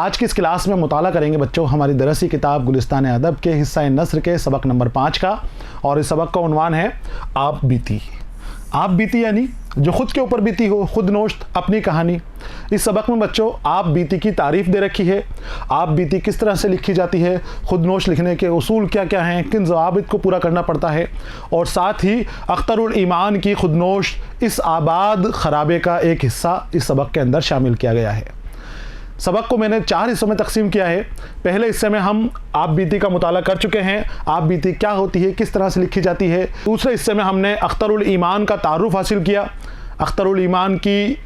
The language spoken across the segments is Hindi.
आज की इस क्लास में मुताला करेंगे बच्चों हमारी दरसी किताब गुलिस्तान अदब के हिस्सा नस्र के सबक नंबर 5 का। और इस सबक का उन्वान है आप बीती। आप बीती यानी जो खुद के ऊपर बीती हो, खुद नोश्त अपनी कहानी। इस सबक में बच्चों आप बीती की तारीफ दे रखी है, आप बीती किस तरह से लिखी जाती है, खुद नोश्त लिखने के उसूल क्या क्या हैं, किन ज़वाबित को पूरा करना पड़ता है, और साथ ही अख्तरुल ईमान की खुद नोश्त इस आबाद खराबे का एक हिस्सा इस सबक के अंदर शामिल किया गया है। सबक को मैंने 4 हिस्सों में तकसीम किया है। पहले हिस्से में हम आप बीती का मुताला कर चुके हैं, आप बीती क्या होती है, किस तरह से लिखी जाती है। दूसरे हिस्से में हमने अख्तरुल ईमान का तारुफ हासिल किया, अख्तरुल ईमान की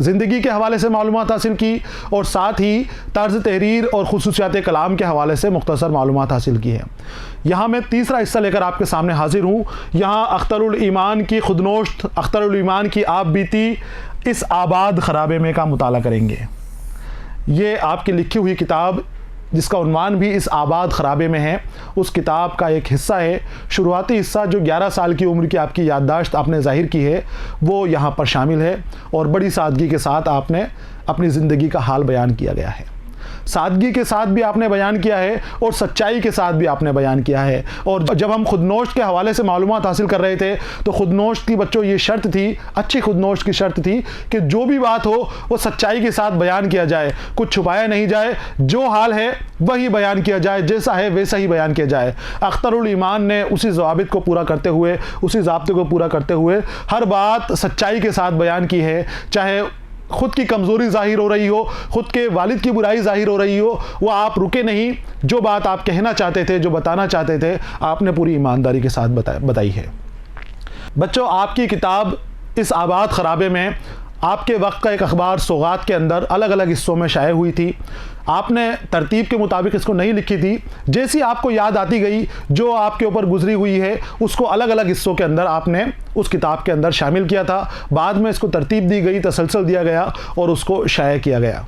ज़िंदगी के हवाले से मालूमात हासिल की, और साथ ही तर्ज तहरीर और खुसूसियात कलाम के हवाले से मुख्तसर मालूमात हासिल की है। यहाँ मैं तीसरा हिस्सा लेकर आपके सामने हाजिर हूँ। यहाँ अख्तरुल ईमान की खुदनोश्त, अख्तरुल ईमान की आप बीती इस आबाद खराबे में का मुताला करेंगे। ये आपकी लिखी हुई किताब जिसका उन्वान भी इस आबाद खराबे में है, उस किताब का एक हिस्सा है। शुरुआती हिस्सा जो 11 साल की उम्र की आपकी याददाश्त आपने ज़ाहिर की है वो यहाँ पर शामिल है, और बड़ी सादगी के साथ आपने अपनी ज़िंदगी का हाल बयान किया गया है। सादगी के साथ भी आपने बयान किया है और सच्चाई के साथ भी आपने बयान किया है। और जब हम खुदनोश्त के हवाले से मालूमात हासिल कर रहे थे तो खुदनोश्त की बच्चों ये शर्त थी, अच्छी खुदनोश्त की शर्त थी कि जो भी बात हो वो सच्चाई के साथ बयान किया जाए, कुछ छुपाया नहीं जाए, जो हाल है वही बयान किया जाए, जैसा है वैसा ही बयान किया जाए। अख्तरुल ईमान ने उसी ज़वाबित को पूरा करते हुए, उसी ज़ाब्ते को पूरा करते हुए हर बात सच्चाई के साथ बयान की है। चाहे खुद की कमज़ोरी ज़ाहिर हो रही हो, खुद के वालिद की बुराई ज़ाहिर हो रही हो, वो आप रुके नहीं। जो बात आप कहना चाहते थे, जो बताना चाहते थे, आपने पूरी ईमानदारी के साथ बताई है। बच्चों, आपकी किताब इस आबाद खराबे में आपके वक्त का एक अखबार सौगात के अंदर अलग अलग हिस्सों में शाये हुई थी। आपने तरतीब के मुताबिक इसको नहीं लिखी थी, जैसी आपको याद आती गई, जो आपके ऊपर गुजरी हुई है उसको अलग अलग हिस्सों के अंदर आपने उस किताब के अंदर शामिल किया था। बाद में इसको तरतीब दी गई, तसलसल दिया गया और उसको शाये किया गया।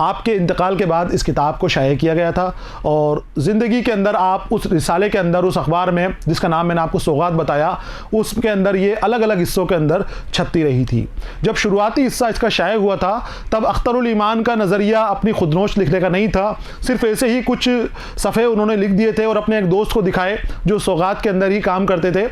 आपके इंतकाल के बाद इस किताब को शाये किया गया था, और ज़िंदगी के अंदर आप उस रिसाले के अंदर, उस अखबार में जिसका नाम मैंने आपको सौगात बताया, उसके अंदर ये अलग अलग हिस्सों के अंदर छपती रही थी। जब शुरुआती हिस्सा इसका शाये हुआ था तब अख्तरुल ईमान का नज़रिया अपनी खुदनोश्त लिखने का नहीं था, सिर्फ ऐसे ही कुछ सफ़े उन्होंने लिख दिए थे और अपने एक दोस्त को दिखाए जो सौगात के अंदर ही काम करते थे।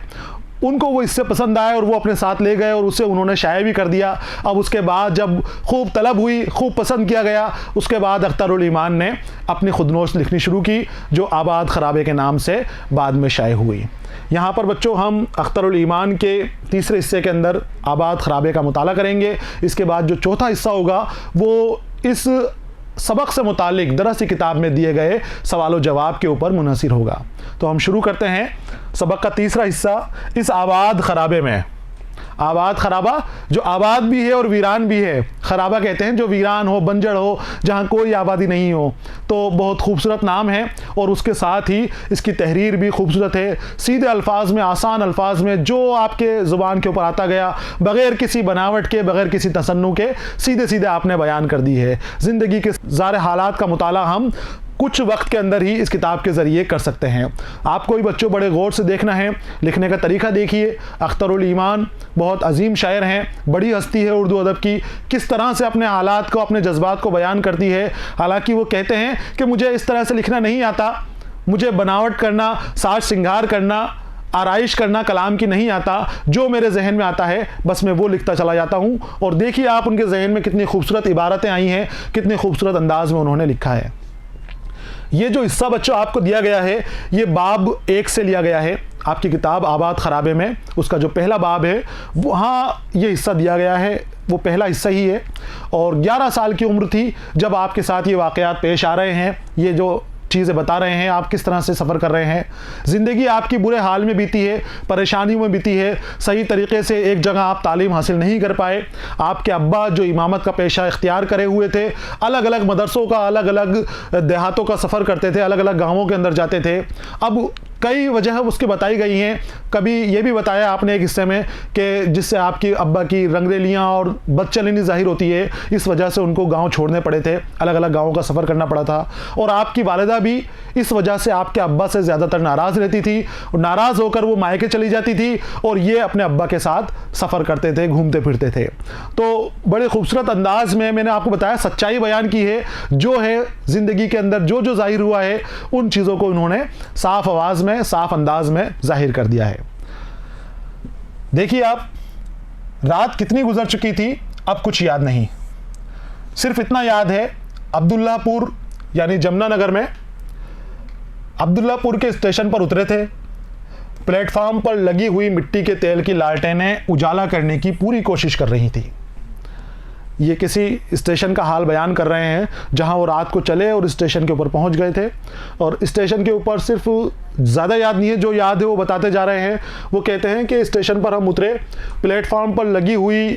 उनको वो इससे पसंद आया और वो अपने साथ ले गए और उसे उन्होंने शाये भी कर दिया। अब उसके बाद जब खूब तलब हुई, खूब पसंद किया गया, उसके बाद अख्तरुल ईमान ने अपनी खुदनोश्त लिखनी शुरू की जो आबाद खराबे के नाम से बाद में शाये हुई। यहाँ पर बच्चों हम अख्तरुल ईमान के तीसरे हिस्से के अंदर आबाद खराबे का मुताला करेंगे। इसके बाद जो चौथा हिस्सा होगा वो इस सबक से मुतालिक दरसी किताब में दिए गए सवाल जवाब के ऊपर मुनहसिर होगा। तो हम शुरू करते हैं सबक का तीसरा हिस्सा इस आबाद खराबे में। आबाद खराबा जो आबाद भी है और वीरान भी है। खराबा कहते हैं जो वीरान हो, बंजर हो, जहाँ कोई आबादी नहीं हो। तो बहुत खूबसूरत नाम है और उसके साथ ही इसकी तहरीर भी खूबसूरत है। सीधे अल्फाज में, आसान अल्फाज में, जो आपके ज़ुबान के ऊपर आता गया, बग़ैर किसी बनावट के, बग़ैर किसी तसन्नु के, सीधे सीधे आपने बयान कर दी है। ज़िंदगी के ज़ारे हालात का मुताला हम कुछ वक्त के अंदर ही इस किताब के ज़रिए कर सकते हैं। आपको भी बच्चों बड़े गौर से देखना है, लिखने का तरीका देखिए। अख्तरुल ईमान बहुत अजीम शायर हैं, बड़ी हस्ती है उर्दू अदब की, किस तरह से अपने हालात को, अपने जज्बात को बयान करती है। हालांकि वो कहते हैं कि मुझे इस तरह से लिखना नहीं आता, मुझे बनावट करना, साज श्रृंगार करना, आराइश करना कलाम की नहीं आता, जो मेरे जहन में आता है बस मैं वो लिखता चला जाता हूँ। और देखिए आप उनके जहन में कितनी खूबसूरत इबारतें आई हैं, कितने खूबसूरत अंदाज में उन्होंने लिखा है। ये जो हिस्सा बच्चों आपको दिया गया है ये बाब 1 से लिया गया है। आपकी किताब आबाद खराबे में उसका जो पहला बाब है वहाँ ये हिस्सा दिया गया है, वो पहला हिस्सा ही है। और 11 साल की उम्र थी जब आपके साथ ये वाक़यात पेश आ रहे हैं, ये जो चीज़ें बता रहे हैं, आप किस तरह से सफ़र कर रहे हैं। ज़िंदगी आपकी बुरे हाल में बीती है, परेशानियों में बीती है, सही तरीके से एक जगह आप तालीम हासिल नहीं कर पाए। आपके अब्बा जो इमामत का पेशा इख्तियार करे हुए थे, अलग अलग मदरसों का, अलग अलग देहातों का सफ़र करते थे, अलग अलग गाँवों के अंदर जाते थे। अब कई वजह उसकी बताई गई हैं। कभी ये भी बताया आपने एक हिस्से में कि जिससे आपकी अब्बा की रंगरेलियाँ और बदचलनी जाहिर होती है, इस वजह से उनको गांव छोड़ने पड़े थे, अलग अलग गांवों का सफ़र करना पड़ा था। और आपकी वालिदा भी इस वजह से आपके अब्बा से ज़्यादातर नाराज़ रहती थी, और नाराज़ होकर वो मायके चली जाती थी और ये अपने अब्बा के साथ सफ़र करते थे, घूमते फिरते थे। तो बड़े खूबसूरत अंदाज में मैंने आपको बताया, सच्चाई बयान की है, जो है ज़िंदगी के अंदर जो जो जाहिर हुआ है उन चीज़ों को उन्होंने साफ आवाज़ में, साफ अंदाज में जाहिर कर दिया है। देखिए आप, रात कितनी गुजर चुकी थी अब कुछ याद नहीं, सिर्फ इतना याद है अब्दुल्लापुर यानी जमुनानगर में अब्दुल्लापुर के स्टेशन पर उतरे थे। प्लेटफार्म पर लगी हुई मिट्टी के तेल की लालटेनें उजाला करने की पूरी कोशिश कर रही थी। ये किसी स्टेशन का हाल बयान कर रहे हैं जहां वो रात को चले और स्टेशन के ऊपर पहुंच गए थे। और स्टेशन के ऊपर सिर्फ ज़्यादा याद नहीं है, जो याद है वो बताते जा रहे हैं। वो कहते हैं कि स्टेशन पर हम उतरे, प्लेटफार्म पर लगी हुई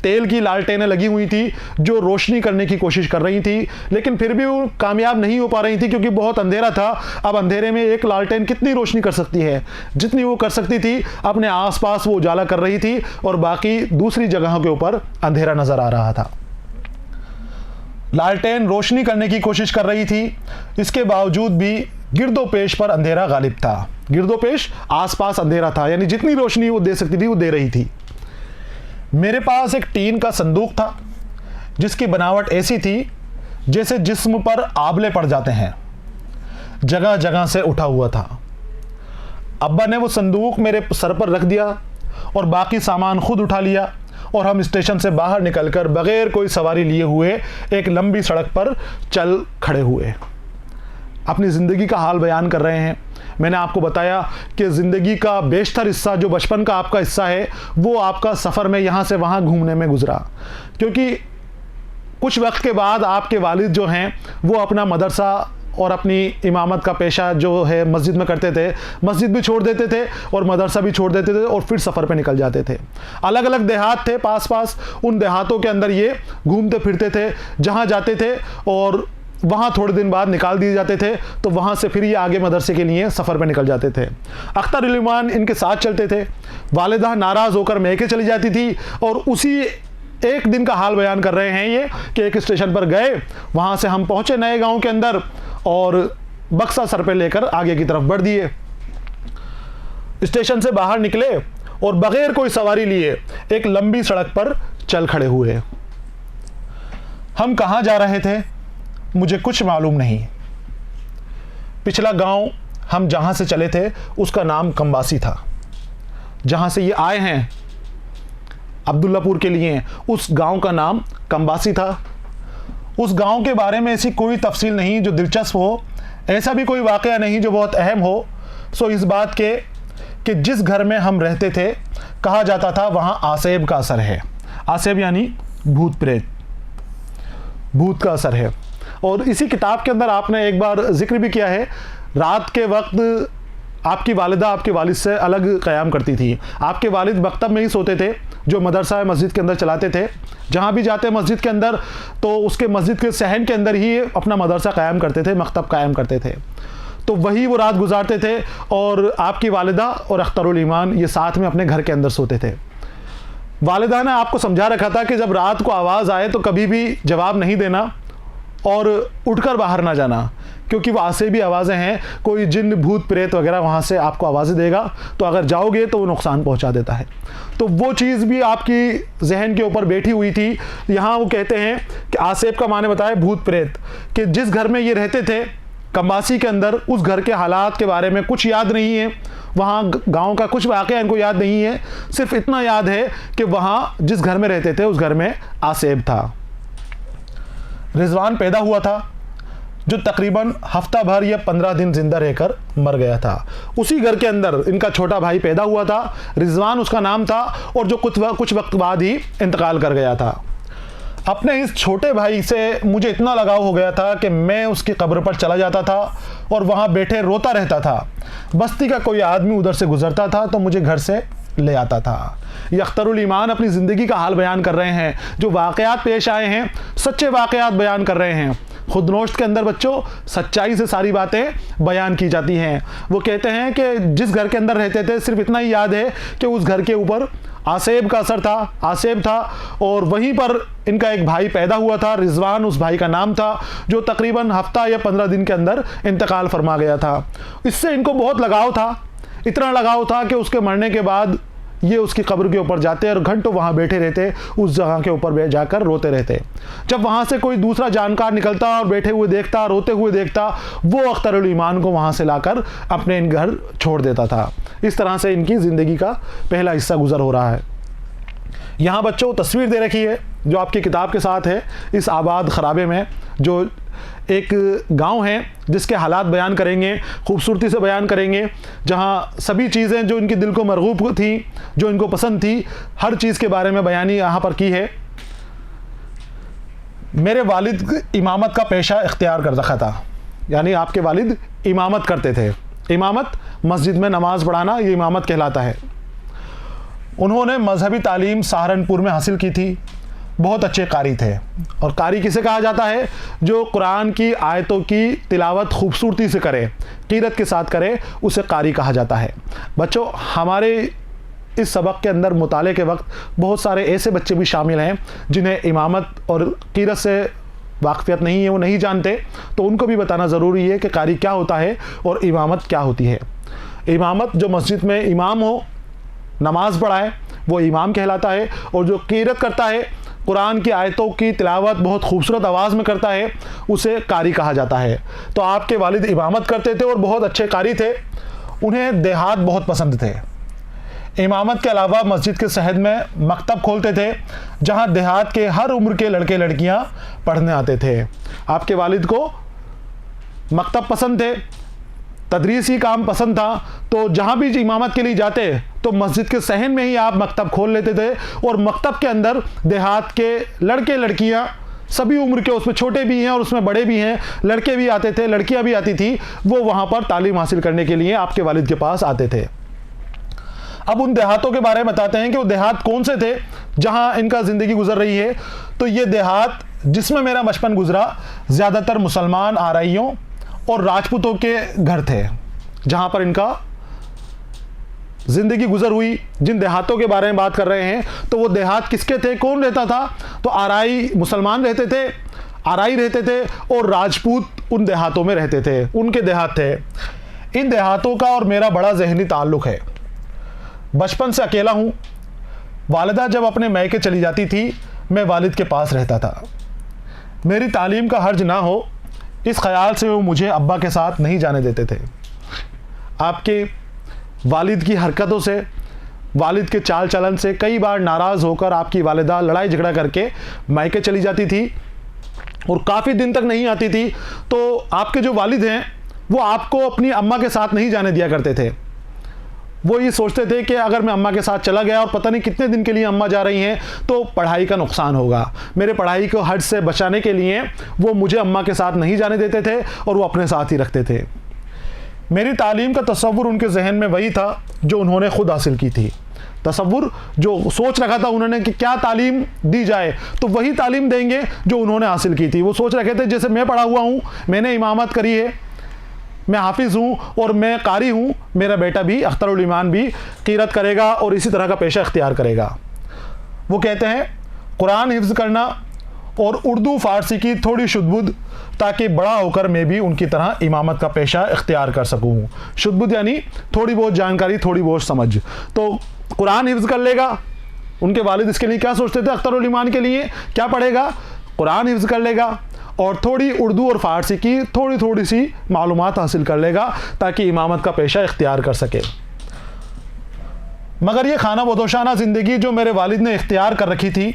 तेल की लालटेनें लगी हुई थी जो रोशनी करने की कोशिश कर रही थी, लेकिन फिर भी वो कामयाब नहीं हो पा रही थी क्योंकि बहुत अंधेरा था। अब अंधेरे में एक लालटेन कितनी रोशनी कर सकती है? जितनी वो कर सकती थी अपने आसपास वो उजाला कर रही थी और बाकी दूसरी जगहों के ऊपर अंधेरा नजर आ रहा था। लालटेन रोशनी करने की कोशिश कर रही थी, इसके बावजूद भी गिरदोपेश पर अंधेरा गालिब था। गिरदोपेश आसपास अंधेरा था, यानी जितनी रोशनी वो दे सकती थी वो दे रही थी। मेरे पास एक टीन का संदूक था जिसकी बनावट ऐसी थी जैसे जिस्म पर आबले पड़ जाते हैं, जगह जगह से उठा हुआ था। अब्बा ने वो संदूक मेरे सर पर रख दिया और बाकी सामान खुद उठा लिया और हम स्टेशन से बाहर निकलकर बगैर कोई सवारी लिए हुए एक लंबी सड़क पर चल खड़े हुए। अपनी ज़िंदगी का हाल बयान कर रहे हैं। मैंने आपको बताया कि ज़िंदगी का बेशतर हिस्सा जो बचपन का आपका हिस्सा है वो आपका सफ़र में यहाँ से वहाँ घूमने में गुजरा, क्योंकि कुछ वक्त के बाद आपके वालिद जो हैं वो अपना मदरसा और अपनी इमामत का पेशा जो है मस्जिद में करते थे, मस्जिद भी छोड़ देते थे और मदरसा भी छोड़ देते थे और फिर सफ़र पे निकल जाते थे। अलग अलग देहात थे पास पास, उन देहातों के अंदर ये घूमते फिरते थे, जहाँ जाते थे और वहाँ थोड़े दिन बाद निकाल दिए जाते थे, तो वहाँ से फिर ये आगे मदरसे के लिए सफ़र पे निकल जाते थे। अख्तर इल्मान इनके साथ चलते थे। वालिदा नाराज़ होकर मैके चली जाती थी और उसी एक दिन का हाल बयान कर रहे हैं ये कि एक स्टेशन पर गए, वहाँ से हम पहुँचे नए गांव के अंदर और बक्सा सर पे लेकर आगे की तरफ बढ़ दिए। स्टेशन से बाहर निकले और बगैर कोई सवारी लिए एक लंबी सड़क पर चल खड़े हुए। हम कहाँ जा रहे थे मुझे कुछ मालूम नहीं। पिछला गांव हम जहां से चले थे उसका नाम कंबासी था। जहां से ये आए हैं अब्दुल्लापुर के लिए, उस गांव का नाम कंबासी था। उस गांव के बारे में ऐसी कोई तफसील नहीं जो दिलचस्प हो, ऐसा भी कोई वाकया नहीं जो बहुत अहम हो। सो इस बात के कि जिस घर में हम रहते थे कहा जाता था वहाँ आसेब का असर है। आसेब यानी भूत प्रेत, भूत का असर है। और इसी किताब के अंदर आपने एक बार जिक्र भी किया है, रात के वक्त आपकी वालिदा आपके वालिद से अलग क़याम करती थी। आपके वालिद मकतब में ही सोते थे जो मदरसा मस्जिद के अंदर चलाते थे। जहाँ भी जाते मस्जिद के अंदर तो उसके मस्जिद के सहन के अंदर ही अपना मदरसा क़ायम करते थे, मकतब क़ायम करते थे, तो वही वो रात गुजारते थे। और आपकी वालिदा और अख्तरुल ईमान ये साथ में अपने घर के अंदर सोते थे। वालिदा ने आपको समझा रखा था कि जब रात को आवाज़ आए तो कभी भी जवाब नहीं देना और उठकर बाहर ना जाना, क्योंकि वहाँ से भी आवाज़ें हैं, कोई जिन भूत प्रेत वगैरह वहाँ से आपको आवाज़ें देगा, तो अगर जाओगे तो वो नुकसान पहुँचा देता है। तो वो चीज़ भी आपकी जहन के ऊपर बैठी हुई थी। यहाँ वो कहते हैं कि आसेब का माने बताए भूत प्रेत, कि जिस घर में ये रहते थे कंबासी के अंदर, उस घर के हालात के बारे में कुछ याद नहीं है, वहाँ गांव का कुछ वाक़या इनको याद नहीं है। सिर्फ इतना याद है कि वहाँ जिस घर में रहते थे उस घर में आसेब था। रिजवान पैदा हुआ था जो तकरीबन हफ्ता भर या 15 दिन जिंदा रहकर मर गया था। उसी घर के अंदर इनका छोटा भाई पैदा हुआ था, रिजवान उसका नाम था, और जो कुछ वक्त बाद ही इंतकाल कर गया था। अपने इस छोटे भाई से मुझे इतना लगाव हो गया था कि मैं उसकी कब्र पर चला जाता था और वहाँ बैठे रोता रहता था। बस्ती का कोई आदमी उधर से गुजरता था तो मुझे घर से ले आता था। ये अख्तरुल ईमान अपनी ज़िंदगी का हाल बयान कर रहे हैं, जो वाक़यात पेश आए हैं, सच्चे वाक़यात बयान कर रहे हैं। खुदनोश्त के अंदर बच्चों सच्चाई से सारी बातें बयान की जाती हैं। वो कहते हैं कि जिस घर के अंदर रहते थे सिर्फ इतना ही याद है कि उस घर के ऊपर आसेब का असर था, आसेब था, और वहीं पर इनका एक भाई पैदा हुआ था, रिजवान उस भाई का नाम था, जो तकरीबन हफ्ता या 15 दिन के अंदर इंतकाल फरमा गया था। इससे इनको बहुत लगाव था, इतना लगाव था कि उसके मरने के बाद ये उसकी कब्र के ऊपर जाते और घंटों वहाँ बैठे रहते, उस जगह के ऊपर जाकर रोते रहते। जब वहाँ से कोई दूसरा जानकार निकलता और बैठे हुए देखता, रोते हुए देखता, वो अख्तरुल ईमान को वहाँ से लाकर अपने इन घर छोड़ देता था। इस तरह से इनकी ज़िंदगी का पहला हिस्सा गुजर हो रहा है। यहाँ बच्चों तस्वीर दे रखी है जो आपकी किताब के साथ है। इस आबाद खराबे में जो एक गांव है जिसके हालात बयान करेंगे, खूबसूरती से बयान करेंगे, जहां सभी चीज़ें जो इनके दिल को मरगूब थी, जो इनको पसंद थी, हर चीज़ के बारे में बयानी यहाँ पर की है। मेरे वालिद इमामत का पेशा इख्तियार कर रखा था, यानी आपके वालिद इमामत करते थे। इमामत मस्जिद में नमाज पढ़ाना, ये इमामत कहलाता है। उन्होंने मजहबी तालीम सहारनपुर में हासिल की थी, बहुत अच्छे कारी थे। और कारी किसे कहा जाता है? जो कुरान की आयतों की तिलावत खूबसूरती से करे, कीरत के साथ करे, उसे कारी कहा जाता है। बच्चों हमारे इस सबक के अंदर मुताले के वक्त बहुत सारे ऐसे बच्चे भी शामिल हैं जिन्हें इमामत और कीरत से वाक़फ़ियत नहीं है, वो नहीं जानते, तो उनको भी बताना ज़रूरी है कि कारी क्या होता है और इमामत क्या होती है। इमामत जो मस्जिद में इमाम हो, नमाज पढ़ाए, वो इमाम कहलाता है। और जो कीरत करता है, कुरान की आयतों की तिलावत बहुत खूबसूरत आवाज़ में करता है, उसे कारी कहा जाता है। तो आपके वालिद इमामत करते थे और बहुत अच्छे कारी थे। उन्हें देहात बहुत पसंद थे। इमामत के अलावा मस्जिद के सहद में मकतब खोलते थे, जहां देहात के हर उम्र के लड़के लड़कियां पढ़ने आते थे। आपके वालिद को मकतब पसंद थे, तदरीसी काम पसंद था, तो जहाँ भी इमामत के लिए जाते तो मस्जिद के सहन में ही आप मकतब खोल लेते थे। और मकतब के अंदर देहात के लड़के लड़कियाँ सभी उम्र के, उसमें छोटे भी हैं और उसमें बड़े भी हैं, लड़के भी आते थे, लड़कियाँ भी आती थी, वो वहाँ पर तालीम हासिल करने के लिए आपके वालिद के पास आते थे। अब उन देहातों के बारे में बताते हैं कि वो देहात कौन से थे जहाँ इनका ज़िंदगी गुजर रही है। तो ये देहात जिसमें मेरा बचपन गुजरा ज़्यादातर मुसलमान आरइयों और राजपूतों के घर थे, जहाँ पर इनका ज़िंदगी गुजर हुई। जिन देहातों के बारे में बात कर रहे हैं तो वो देहात किसके थे, कौन रहता था? तो आराई मुसलमान रहते थे, आराई रहते थे, और राजपूत उन देहातों में रहते थे, उनके देहात थे। इन देहातों का और मेरा बड़ा जहनी ताल्लुक़ है। बचपन से अकेला हूँ। वालिदा जब अपने मैके चली जाती थी, मैं वालिद के पास रहता था। मेरी तालीम का हर्ज ना हो, इस ख्याल से वो मुझे अब्बा के साथ नहीं जाने देते थे। आपके वालिद की हरकतों से, वालिद के चाल चलन से कई बार नाराज़ होकर आपकी वालिदा लड़ाई झगड़ा करके मायके चली जाती थी और काफ़ी दिन तक नहीं आती थी। तो आपके जो वालिद हैं वो आपको अपनी अम्मा के साथ नहीं जाने दिया करते थे। वो ये सोचते थे कि अगर मैं अम्मा के साथ चला गया और पता नहीं कितने दिन के लिए अम्मा जा रही हैं तो पढ़ाई का नुकसान होगा। मेरे पढ़ाई को हर्ज से बचाने के लिए वो मुझे अम्मा के साथ नहीं जाने देते थे और वो अपने साथ ही रखते थे। मेरी तालीम का तसव्वुर उनके जहन में वही था जो उन्होंने ख़ुद हासिल की थी। तसव्वुर जो सोच रखा था उन्होंने कि क्या तालीम दी जाए, तो वही तालीम देंगे जो उन्होंने हासिल की थी। वो सोच रखे थे जैसे मैं पढ़ा हुआ हूँ, मैंने इमामत करी है, मैं हाफिज़ हूँ और मैं कारी हूँ, मेरा बेटा भी अख्तरुल ईमान भी कीरत करेगा और इसी तरह का पेशा इख्तियार करेगा। वो कहते हैं कुरान हिफ्ज़ करना और उर्दू फ़ारसी की थोड़ी शुद्ध, ताकि बड़ा होकर मैं भी उनकी तरह इमामत का पेशा इख्तियार कर सकूँ। शुद्ध यानी थोड़ी बहुत जानकारी, थोड़ी बहुत समझ। तो कुरान हिफ्ज़ कर लेगा। उनके वालिद इसके लिए क्या सोचते थे? अख्तरुल ईमान के लिए क्या पढ़ेगा? कुरान हिफ्ज़ कर लेगा और थोड़ी उर्दू और फ़ारसी की थोड़ी थोड़ी सी मालूमात हासिल कर लेगा ताकि इमामत का पेशा इख्तियार कर सके। मगर ये खाना बदोशाना ज़िंदगी जो मेरे वालिद ने इख्तियार कर रखी थी,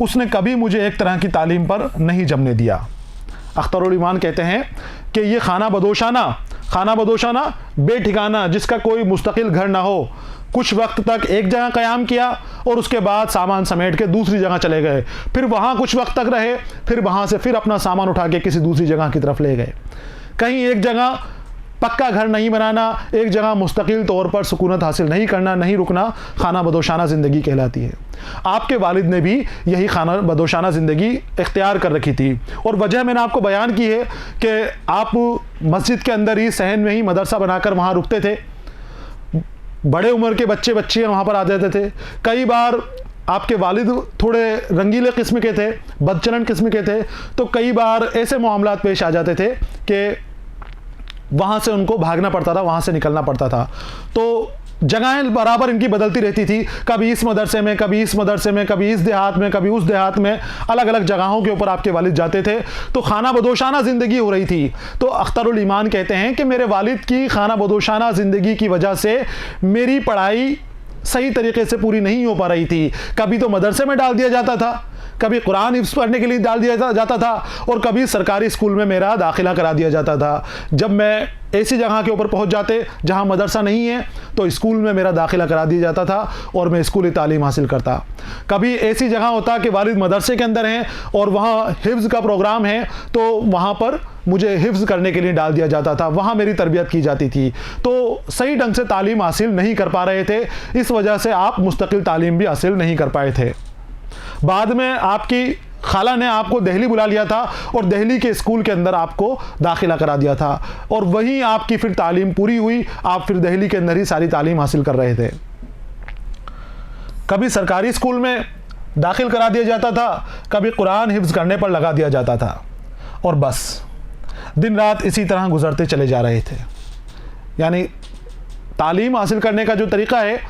उसने कभी मुझे एक तरह की तालीम पर नहीं जमने दिया। अख्तरुल ईमान कहते हैं कि ये खाना बदोशाना बेठिकाना, जिसका कोई मुस्तकिल घर ना हो, कुछ वक्त तक एक जगह क़याम किया और उसके बाद सामान समेट के दूसरी जगह चले गए, फिर वहाँ कुछ वक्त तक रहे, फिर वहाँ से फिर अपना सामान उठा के किसी दूसरी जगह की तरफ ले गए। कहीं एक जगह पक्का घर नहीं बनाना, एक जगह मुस्तकिल तौर पर सुकूनत हासिल नहीं करना, नहीं रुकना, खाना बदोशाना ज़िंदगी कहलाती है। आपके वालिद ने भी यही खाना बदोशाना ज़िंदगी इख्तियार कर रखी थी, और वजह मैंने आपको बयान की है कि आप मस्जिद के अंदर ही, सहन में ही मदरसा बनाकर वहाँ रुकते थे। बड़े उम्र के बच्चे बच्चियाँ वहाँ पर आ जाते थे। कई बार आपके वालिद थोड़े रंगीले किस्म के थे, बदचलन किस्म के थे, तो कई बार ऐसे मामलात पेश आ जाते थे कि वहाँ से उनको भागना पड़ता था, वहाँ से निकलना पड़ता था। तो जगहें बराबर इनकी बदलती रहती थी, कभी इस मदरसे में, कभी इस मदरसे में, कभी इस देहात में, कभी उस देहात में, अलग अलग जगहों के ऊपर आपके वालिद जाते थे। तो खाना बदोशाना ज़िंदगी हो रही थी। तो अख्तरुल ईमान कहते हैं कि मेरे वालिद की खाना बदोशाना ज़िंदगी की वजह से मेरी पढ़ाई सही तरीके से पूरी नहीं हो पा रही थी। कभी तो मदरसे में डाल दिया जाता था, कभी कुरान हिफ्ज़ पढ़ने के लिए डाल दिया जाता था, और कभी सरकारी स्कूल में मेरा दाखिला करा दिया जाता था। जब मैं ऐसी जगह के ऊपर पहुंच जाते जहां मदरसा नहीं है, तो स्कूल में मेरा दाखिला करा दिया जाता था और मैं स्कूली तालीम हासिल करता। कभी ऐसी जगह होता कि वालिद मदरसे के अंदर हैं और वहाँ हिफ्ज़ का प्रोग्राम है, तो वहाँ पर मुझे हिफ्ज़ करने के लिए डाल दिया जाता था, वहाँ मेरी तरबियत की जाती थी। तो सही ढंग से तालीम हासिल नहीं कर पा रहे थे, इस वजह से आप मुस्तकिल तालीम भी हासिल नहीं कर पाए थे। बाद में आपकी खाला ने आपको दिल्ली बुला लिया था और दिल्ली के स्कूल के अंदर आपको दाखिला करा दिया था, और वहीं आपकी फिर तालीम पूरी हुई। आप फिर दिल्ली के अंदर ही सारी तालीम हासिल कर रहे थे। कभी सरकारी स्कूल में दाखिल करा दिया जाता था, कभी कुरान हिफ्ज़ करने पर लगा दिया जाता था, और बस दिन रात इसी तरह गुजरते चले जा रहे थे। यानी तालीम हासिल करने का जो तरीक़ा है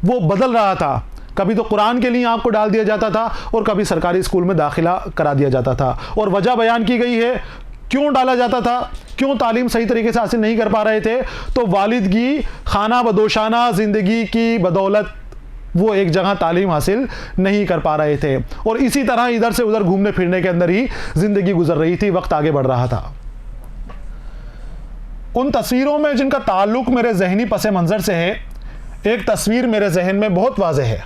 वो बदल रहा था। कभी तो कुरान के लिए आपको डाल दिया जाता था और कभी सरकारी स्कूल में दाखिला करा दिया जाता था। और वजह बयान की गई है क्यों डाला जाता था, क्यों तालीम सही तरीके से हासिल नहीं कर पा रहे थे। तो वालिद की खाना बदोशाना ज़िंदगी की बदौलत वो एक जगह तालीम हासिल नहीं कर पा रहे थे, और इसी तरह इधर से उधर घूमने फिरने के अंदर ही ज़िंदगी गुजर रही थी, वक्त आगे बढ़ रहा था। उन तस्वीरों में जिनका ताल्लुक़ मेरे जहनी पस मंज़र से है, एक तस्वीर मेरे जहन में बहुत वाज़ेह है।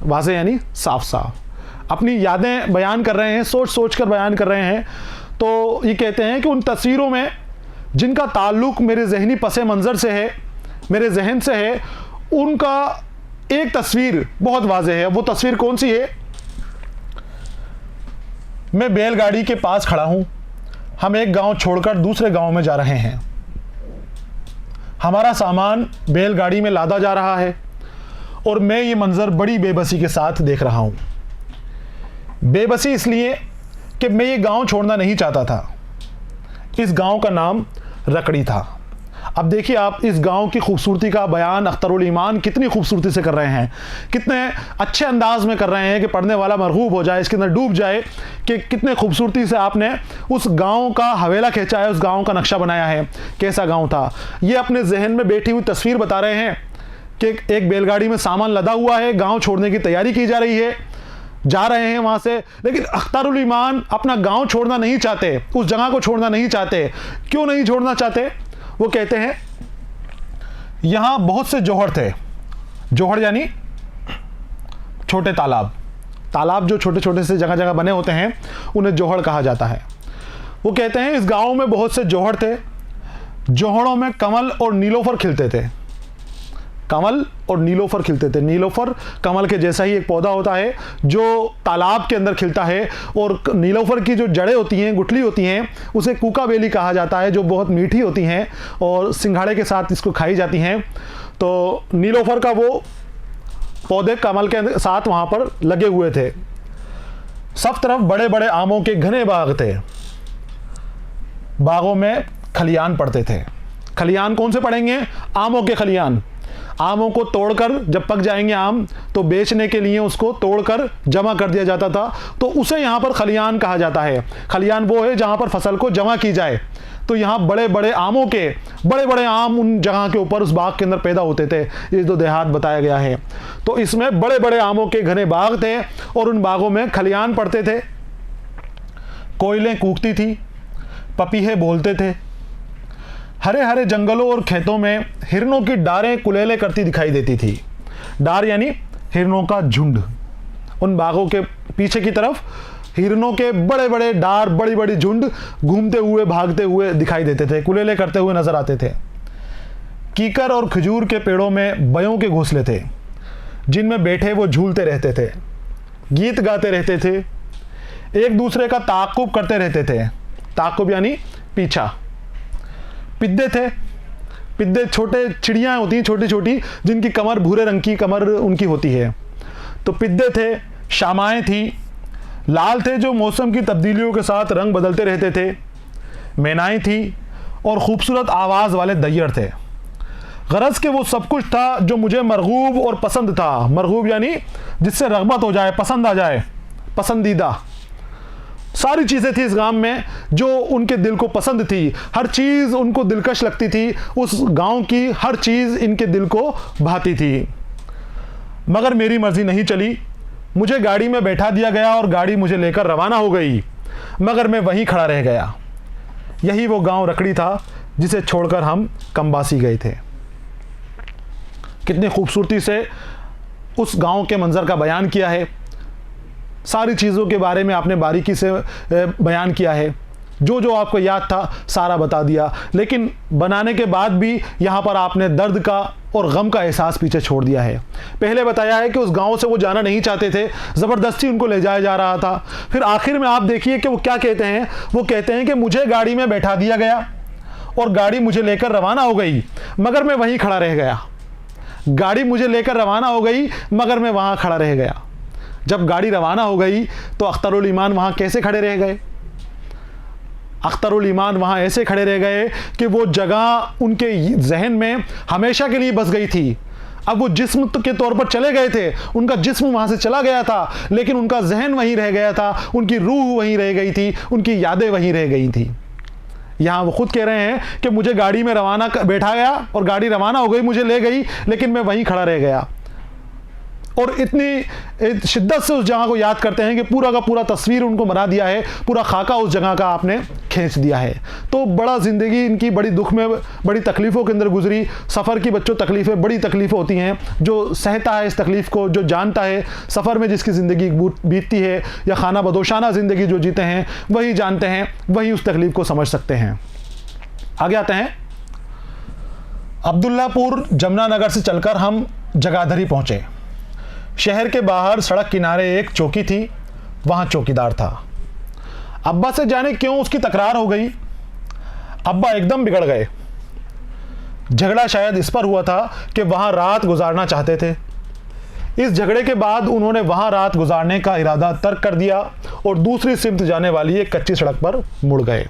वाज़ेह यानी साफ साफ अपनी यादें बयान कर रहे हैं, सोच सोच कर बयान कर रहे हैं। तो ये कहते हैं कि उन तस्वीरों में जिनका ताल्लुक़ मेरे जहनी पस मंज़र से है, मेरे जहन से है, उनका एक तस्वीर बहुत वाज़ेह है। वो तस्वीर कौन सी है? मैं बैलगाड़ी के पास खड़ा हूँ, हम एक गांव छोड़कर दूसरे गांव में जा रहे हैं। हमारा सामान बैलगाड़ी में लादा जा रहा है और मैं ये मंज़र बड़ी बेबसी के साथ देख रहा हूँ। बेबसी इसलिए कि मैं ये गांव छोड़ना नहीं चाहता था। इस गांव का नाम रकड़ी था। अब देखिए आप इस गांव की खूबसूरती का बयान अख्तरुल ईमान कितनी खूबसूरती से कर रहे हैं, कितने अच्छे अंदाज में कर रहे हैं कि पढ़ने वाला मरगूब हो जाए, इसके अंदर डूब जाए कि कितने खूबसूरती से आपने उस गांव का हवेला खींचा है, उस गांव का नक्शा बनाया है। कैसा गांव था ये अपने जहन में बैठी हुई तस्वीर बता रहे हैं कि एक बैलगाड़ी में सामान लदा हुआ है, गाँव छोड़ने की तैयारी की जा रही है, जा रहे हैं वहाँ से। लेकिन अख्तरुल ईमान अपना गाँव छोड़ना नहीं चाहते, उस जगह को छोड़ना नहीं चाहते। क्यों नहीं छोड़ना चाहते? वो कहते हैं यहाँ बहुत से जोहड़ थे। जोहड़ यानी छोटे तालाब। तालाब जो छोटे छोटे से जगह जगह बने होते हैं उन्हें जोहड़ कहा जाता है। वो कहते हैं इस गांव में बहुत से जोहड़ थे। जोहड़ों में कमल और नीलोफर खिलते थे। कमल और नीलोफर खिलते थे। नीलोफर कमल के जैसा ही एक पौधा होता है जो तालाब के अंदर खिलता है, और नीलोफर की जो जड़ें होती हैं, गुठली होती हैं, उसे कूका बेली कहा जाता है, जो बहुत मीठी होती हैं और सिंघाड़े के साथ इसको खाई जाती हैं। तो नीलोफर का वो पौधे कमल के साथ वहाँ पर लगे हुए थे। सब तरफ बड़े बड़े आमों के घने बाग थे। बागों में खलियान पड़ते थे। खलियान कौन से पड़ेंगे? आमों के खलियान। आमों को तोड़कर जब पक जाएंगे आम तो बेचने के लिए उसको तोड़कर जमा कर दिया जाता था, तो उसे यहाँ पर खलियान कहा जाता है। खलियान वो है जहाँ पर फसल को जमा की जाए। तो यहाँ बड़े बड़े आमों के बड़े बड़े आम उन जगह के ऊपर उस बाग के अंदर पैदा होते थे। ये जो देहात बताया गया है, तो इसमें बड़े बड़े आमों के घने बाग थे और उन बागों में खलियान पड़ते थे। कोयलें कूकती थी, पपीहे बोलते थे। हरे हरे जंगलों और खेतों में हिरनों की डारें कुलेले करती दिखाई देती थी। डार यानी हिरनों का झुंड। उन बागों के पीछे की तरफ हिरणों के बड़े बड़े डार, बड़ी बड़ी झुंड घूमते हुए, भागते हुए दिखाई देते थे, कुलेले करते हुए नजर आते थे। कीकर और खजूर के पेड़ों में बयों के घोंसले थे, जिनमें बैठे वो झूलते रहते थे, गीत गाते रहते थे, एक दूसरे का ताक़ुब करते रहते थे। ताक़ुब यानी पीछा। पिद्दे थे। पिद्दे छोटे चिड़ियाँ होती हैं, छोटी छोटी, जिनकी कमर भूरे रंग की कमर उनकी होती है, तो पिद्दे थे। शामाएँ थी, लाल थे, जो मौसम की तब्दीलियों के साथ रंग बदलते रहते थे। मैनाएँ थी और ख़ूबसूरत आवाज़ वाले दैयर थे। गरज के वो सब कुछ था जो मुझे मरगूब और पसंद था। मरगूब यानी जिससे रग़बत हो जाए, पसंद आ जाए, पसंदीदा। सारी चीज़ें थी इस गांव में जो उनके दिल को पसंद थी, हर चीज़ उनको दिलकश लगती थी, उस गांव की हर चीज़ इनके दिल को भाती थी। मगर मेरी मर्ज़ी नहीं चली, मुझे गाड़ी में बैठा दिया गया और गाड़ी मुझे लेकर रवाना हो गई, मगर मैं वहीं खड़ा रह गया। यही वो गांव रकड़ी था जिसे छोड़कर हम कम्बासी गए थे। कितनी खूबसूरती से उस गांव के मंज़र का बयान किया है, सारी चीज़ों के बारे में आपने बारीकी से बयान किया है, जो जो आपको याद था सारा बता दिया। लेकिन बनाने के बाद भी यहाँ पर आपने दर्द का और गम का एहसास पीछे छोड़ दिया है। पहले बताया है कि उस गांव से वो जाना नहीं चाहते थे, ज़बरदस्ती उनको ले जाया जा रहा था। फिर आखिर में आप देखिए कि वो क्या कहते हैं। वो कहते हैं कि मुझे गाड़ी में बैठा दिया गया और गाड़ी मुझे लेकर रवाना हो गई, मगर मैं वहीं खड़ा रह गया। गाड़ी मुझे लेकर रवाना हो गई, मगर मैं वहाँ खड़ा रह गया। जब गाड़ी रवाना हो गई तो अख्तरुल ईमान वहाँ कैसे खड़े रह गए? अख्तरुल ईमान वहाँ ऐसे खड़े रह गए कि वो जगह उनके जहन में हमेशा के लिए बस गई थी। अब वो जिस्म के तौर पर चले गए थे, उनका जिस्म वहाँ से चला गया था, लेकिन उनका जहन वहीं रह गया था, उनकी रूह वहीं रह गई थी, उनकी यादें वहीं रह गई थी। यहाँ वो खुद कह रहे हैं कि मुझे गाड़ी में रवाना बैठा गया और गाड़ी रवाना हो गई, मुझे ले गई, लेकिन मैं वहीं खड़ा रह गया। और इतनी शिद्दत से उस जगह को याद करते हैं कि पूरा का पूरा तस्वीर उनको बना दिया है, पूरा खाका उस जगह का आपने खींच दिया है। तो बड़ा ज़िंदगी इनकी बड़ी दुख में, बड़ी तकलीफ़ों के अंदर गुजरी। सफ़र की बच्चों तकलीफ़ें, बड़ी तकलीफ़ें होती हैं। जो सहता है इस तकलीफ़ को, जो जानता है, सफ़र में जिसकी ज़िंदगी बीतती है या खाना बदोशाना ज़िंदगी जो जीते हैं, वही जानते हैं, वही उस तकलीफ़ को समझ सकते हैं। आगे आते हैं। अब्दुल्लापुर जमुनानगर से चलकर हम जगाधरी पहुँचे। शहर के बाहर सड़क किनारे एक चौकी थी, वहाँ चौकीदार था। अब्बा से जाने क्यों उसकी तकरार हो गई। अब्बा एकदम बिगड़ गए। झगड़ा शायद इस पर हुआ था कि वहाँ रात गुजारना चाहते थे। इस झगड़े के बाद उन्होंने वहाँ रात गुजारने का इरादा तर्क कर दिया और दूसरी सिमत जाने वाली एक कच्ची सड़क पर मुड़ गए।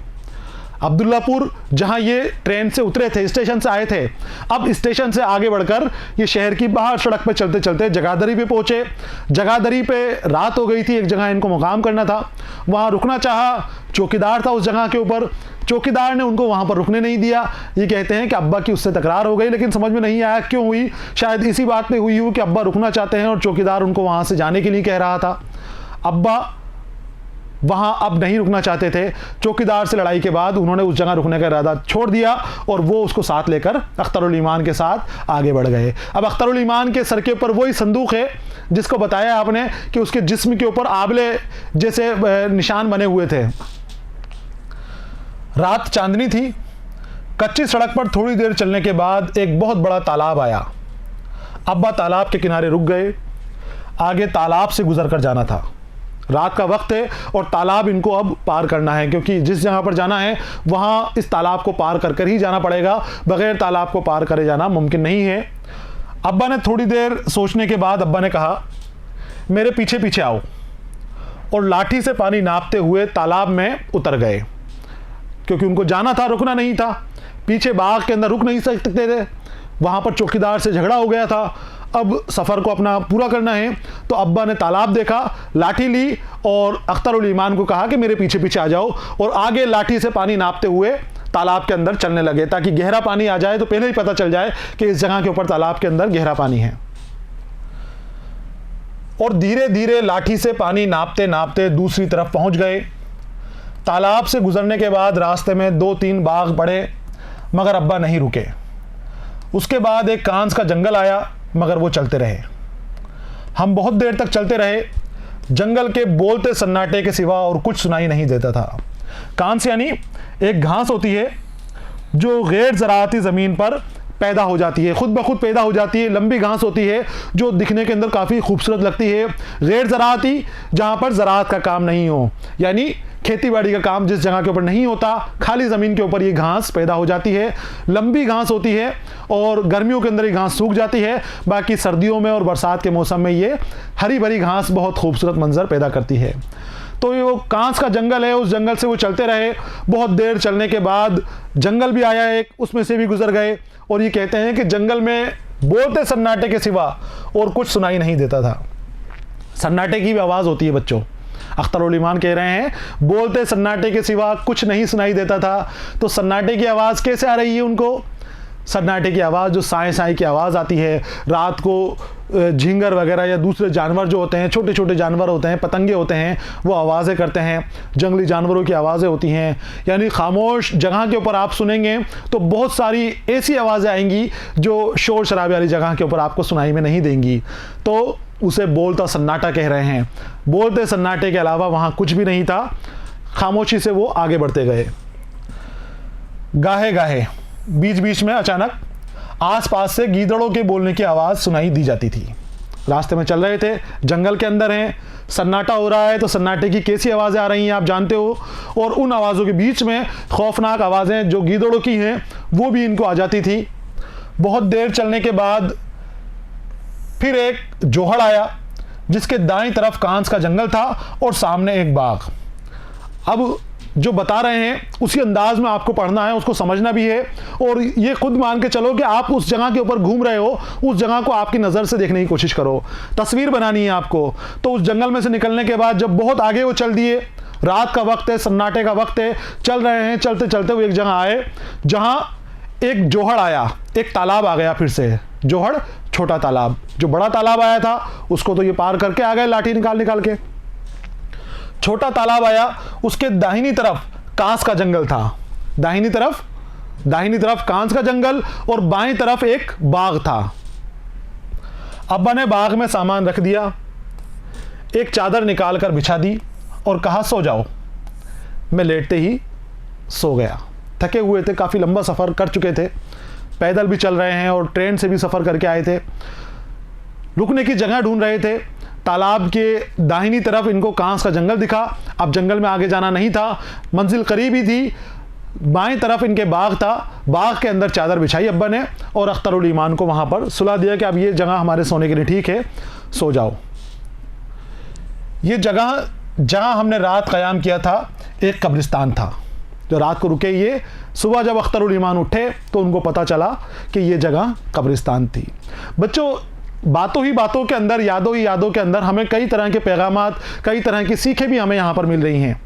अब्दुल्लापुर जहाँ ये ट्रेन से उतरे थे, स्टेशन से आए थे, अब स्टेशन से आगे बढ़कर ये शहर की बाहर सड़क पर चलते चलते जगाधरी पे पहुँचे। जगाधरी पे रात हो गई थी, एक जगह इनको मुकाम करना था, वहाँ रुकना चाहा। चौकीदार था उस जगह के ऊपर, चौकीदार ने उनको वहाँ पर रुकने नहीं दिया। ये कहते हैं कि अब्बा की उससे तकरार हो गई, लेकिन समझ में नहीं आया क्यों हुई। शायद इसी बात पे हुई हो कि अब्बा रुकना चाहते हैं और चौकीदार उनको वहाँ से जाने के लिए कह रहा था। अब्बा वहाँ अब नहीं रुकना चाहते थे। चौकीदार से लड़ाई के बाद उन्होंने उस जगह रुकने का इरादा छोड़ दिया और वो उसको साथ लेकर अख्तरुल ईमान के साथ आगे बढ़ गए। अब अख्तरुल ईमान के सर के ऊपर वही संदूक है जिसको बताया आपने कि उसके जिस्म के ऊपर आबले जैसे निशान बने हुए थे। रात चांदनी थी। कच्ची सड़क पर थोड़ी देर चलने के बाद एक बहुत बड़ा तालाब आया। अब्बा तालाब के किनारे रुक गए। आगे तालाब से गुजर कर जाना था। रात का वक्त है और तालाब इनको अब पार करना है, क्योंकि जिस जगह पर जाना है वहाँ इस तालाब को पार कर कर ही जाना पड़ेगा। बगैर तालाब को पार करे जाना मुमकिन नहीं है। अब्बा ने थोड़ी देर सोचने के बाद अब्बा ने कहा, मेरे पीछे पीछे आओ, और लाठी से पानी नापते हुए तालाब में उतर गए, क्योंकि उनको जाना था, रुकना नहीं था। पीछे बाग के अंदर रुक नहीं सकते थे, वहाँ पर चौकीदार से झगड़ा हो गया था। अब सफ़र को अपना पूरा करना है, तो अब्बा ने तालाब देखा, लाठी ली और अख्तरुल ईमान को कहा कि मेरे पीछे पीछे आ जाओ, और आगे लाठी से पानी नापते हुए तालाब के अंदर चलने लगे, ताकि गहरा पानी आ जाए तो पहले ही पता चल जाए कि इस जगह के ऊपर तालाब के अंदर गहरा पानी है। और धीरे धीरे लाठी से पानी नापते नापते दूसरी तरफ पहुंच गए। तालाब से गुजरने के बाद रास्ते में 2-3 बाग पड़े, मगर अब्बा नहीं रुके। उसके बाद एक कांस का जंगल आया, मगर वो चलते रहे। हम बहुत देर तक चलते रहे। जंगल के बोलते सन्नाटे के सिवा और कुछ सुनाई नहीं देता था। कांस यानी एक घास होती है जो गैर ज़राअती ज़मीन पर पैदा हो जाती है, खुद ब खुद पैदा हो जाती है। लंबी घास होती है जो दिखने के अंदर काफ़ी खूबसूरत लगती है। गैर ज़राअती, जहाँ पर ज़राअत का काम नहीं हो, यानी खेती बाड़ी का काम जिस जगह के ऊपर नहीं होता, खाली ज़मीन के ऊपर ये घास पैदा हो जाती है। लंबी घास होती है और गर्मियों के अंदर ये घास सूख जाती है, बाकी सर्दियों में और बरसात के मौसम में ये हरी भरी घास बहुत खूबसूरत मंजर पैदा करती है। तो ये वो कांस का जंगल है, उस जंगल से वो चलते रहे। बहुत देर चलने के बाद जंगल भी आया एक, उसमें से भी गुजर गए। और ये कहते हैं कि जंगल में बोलते सन्नाटे के सिवा और कुछ सुनाई नहीं देता था। सन्नाटे की भी आवाज़ होती है बच्चों। अख्तर उल ईमान कह रहे हैं बोलते सन्नाटे के सिवा कुछ नहीं सुनाई देता था। तो सन्नाटे की आवाज़ कैसे आ रही है उनको? सन्नाटे की आवाज़ जो साए साए की आवाज़ आती है रात को, झींगर वगैरह या दूसरे जानवर जो होते हैं, छोटे छोटे जानवर होते हैं, पतंगे होते हैं, वो आवाज़ें करते हैं। जंगली जानवरों की आवाज़ें होती हैं। यानी खामोश जगह के ऊपर आप सुनेंगे तो बहुत सारी ऐसी आवाज़ें आएंगी जो शोर शराबे वाली जगह के ऊपर आपको सुनाई में नहीं देंगी। तो उसे बोलता सन्नाटा कह रहे हैं। बोलते सन्नाटे के अलावा वहाँ कुछ भी नहीं था। खामोशी से वो आगे बढ़ते गए। गाहे गाहे बीच बीच में अचानक आसपास से गीदड़ों के बोलने की आवाज़ सुनाई दी जाती थी। रास्ते में चल रहे थे, जंगल के अंदर हैं, सन्नाटा हो रहा है, तो सन्नाटे की कैसी आवाज़ें आ रही हैं आप जानते हो। और उन आवाज़ों के बीच में खौफनाक आवाज़ें जो गीदड़ों की हैं वो भी इनको आ जाती थी। बहुत देर चलने के बाद फिर एक जोहड़ आया जिसके दाईं तरफ कांस का जंगल था और सामने एक बाग। अब जो बता रहे हैं उसी अंदाज में आपको पढ़ना है, उसको समझना भी है। और ये खुद मान के चलो कि आप उस जगह के ऊपर घूम रहे हो, उस जगह को आपकी नज़र से देखने की कोशिश करो, तस्वीर बनानी है आपको। तो उस जंगल में से निकलने के बाद जब बहुत आगे वो चल दिए, रात का वक्त है, सन्नाटे का वक्त है, चल रहे हैं, चलते चलते वो एक जगह आए जहाँ एक जोहड़ आया, एक तालाब आ गया। फिर से जोहड़, छोटा तालाब। जो बड़ा तालाब आया था उसको तो ये पार करके आ गए लाठी निकाल निकाल के। छोटा तालाब आया, उसके दाहिनी तरफ कांस का जंगल था। दाहिनी तरफ कांस का जंगल और बाईं तरफ एक बाग था। अब्बा ने बाग में सामान रख दिया, एक चादर निकाल कर बिछा दी और कहा सो जाओ। मैं लेटते ही सो गया। थके हुए थे, काफ़ी लंबा सफ़र कर चुके थे, पैदल भी चल रहे हैं और ट्रेन से भी सफ़र करके आए थे। रुकने की जगह ढूंढ रहे थे। तालाब के दाहिनी तरफ इनको कांस का जंगल दिखा। अब जंगल में आगे जाना नहीं था, मंजिल करीब ही थी। बाएं तरफ इनके बाग था। बाग के अंदर चादर बिछाई अब्बा ने और अख्तर उल ईमान को वहाँ पर सुला दिया कि अब ये जगह हमारे सोने के लिए ठीक है, सो जाओ। ये जगह जहाँ हमने रात क़याम किया था एक कब्रिस्तान था। जो रात को रुके ये, सुबह जब अख्तर उल ईमान उठे तो उनको पता चला कि ये जगह कब्रिस्तान थी। बच्चों, बातों ही बातों के अंदर, यादों ही यादों के अंदर हमें कई तरह के पैगामात, कई तरह की सीखें भी हमें यहाँ पर मिल रही हैं।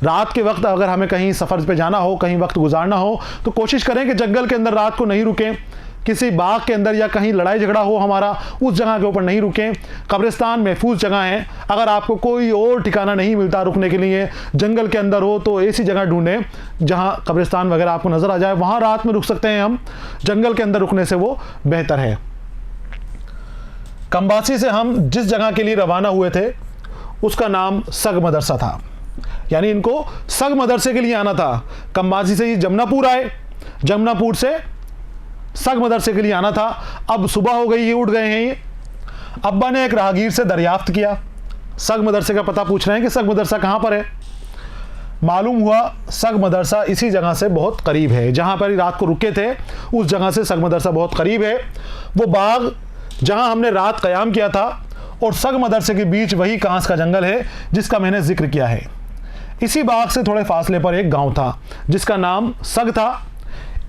रात के वक्त अगर हमें कहीं सफ़र पे जाना हो, कहीं वक्त गुजारना हो, तो कोशिश करें कि जंगल के अंदर रात को नहीं रुकें। किसी बाग के अंदर या कहीं लड़ाई झगड़ा हो हमारा, उस जगह के ऊपर नहीं रुकें। कब्रिस्तान महफूज जगह है। अगर आपको कोई और ठिकाना नहीं मिलता रुकने के लिए, जंगल के अंदर हो, तो ऐसी जगह ढूंढें जहाँ कब्रिस्तान वगैरह आपको नज़र आ जाए, वहाँ रात में रुक सकते हैं हम। जंगल के अंदर रुकने से वो बेहतर है। कम्बासी से हम जिस जगह के लिए रवाना हुए थे उसका नाम सग मदरसा था। यानी इनको सग मदरसे के लिए आना था। कम्बासी से ही जमनापुर आए, जमनापुर से सग मदरसे के लिए आना था। अब सुबह हो गई है, उठ गए हैं ये। अब्बा ने एक राहगीर से दरियाफ्त किया, सग मदरसे का पता पूछ रहे हैं कि सग मदरसा कहाँ पर है। मालूम हुआ सग मदरसा इसी जगह से बहुत करीब है, जहाँ पर रात को रुके थे उस जगह से सग मदरसा बहुत करीब है। वो बाग जहाँ हमने रात क़याम किया था और सग मदरसे के बीच वही कांस का जंगल है जिसका मैंने जिक्र किया है। इसी बाग से थोड़े फासले पर एक गांव था जिसका नाम सग था।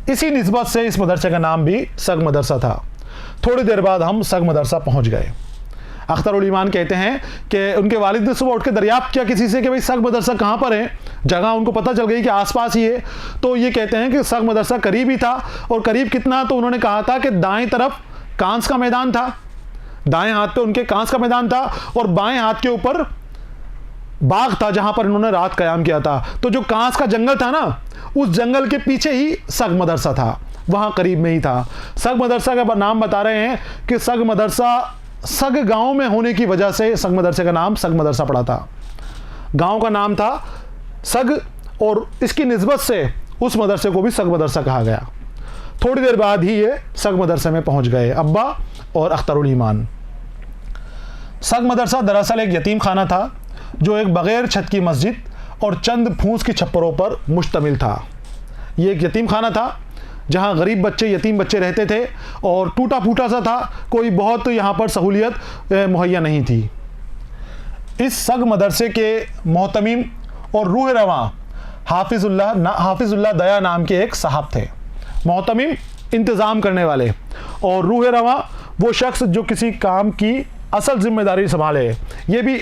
इसी निस्बत से इस मदरसे का नाम भी सग मदरसा था। थोड़ी देर बाद हम सग मदरसा पहुंच गए। अख्तर उल ईमान कहते हैं कि उनके वालिद ने सुबह उठ के दरियाफ्त किया किसी से कि भाई सग मदरसा कहाँ पर है। जगह उनको पता चल गई कि आसपास ही है। तो ये कहते हैं कि सग मदरसा करीब ही था। और करीब कितना, तो उन्होंने कहा था कि दाएं तरफ कांस का मैदान था, दाएं हाथ पे उनके कांस का मैदान था और बाएं हाथ के ऊपर बाग था जहां पर इन्होंने रात क़याम किया था। तो जो कांस का जंगल था ना, उस जंगल के पीछे ही सग मदरसा था, वहां करीब में ही था। सग मदरसा का नाम बता रहे हैं कि सग मदरसा सग गांव में होने की वजह से सग मदरसे का नाम सग मदरसा पड़ा था। गांव का नाम था सग और इसकी निस्बत से उस मदरसे को भी सग मदरसा कहा गया। थोड़ी देर बाद ही ये सग मदरसे में पहुंच गए अब्बा और अख्तरुल ईमान। सग मदरसा दरअसल एक यतीम खाना था जो एक बग़ैर छत की मस्जिद और चंद फूस की छप्परों पर मुश्तमिल था। ये एक यतीम खाना था जहाँ गरीब बच्चे, यतीम बच्चे रहते थे और टूटा फूटा सा था, कोई बहुत यहाँ पर सहूलियत मुहैया नहीं थी। इस सग मदरसे के मोहतमीम और रूह रवां हाफिजुल्लाह दया नाम के एक साहब थे। मोहतमीम इंतज़ाम करने वाले और रूह रवां वो शख्स जो किसी काम की असल जिम्मेदारी संभाले। ये भी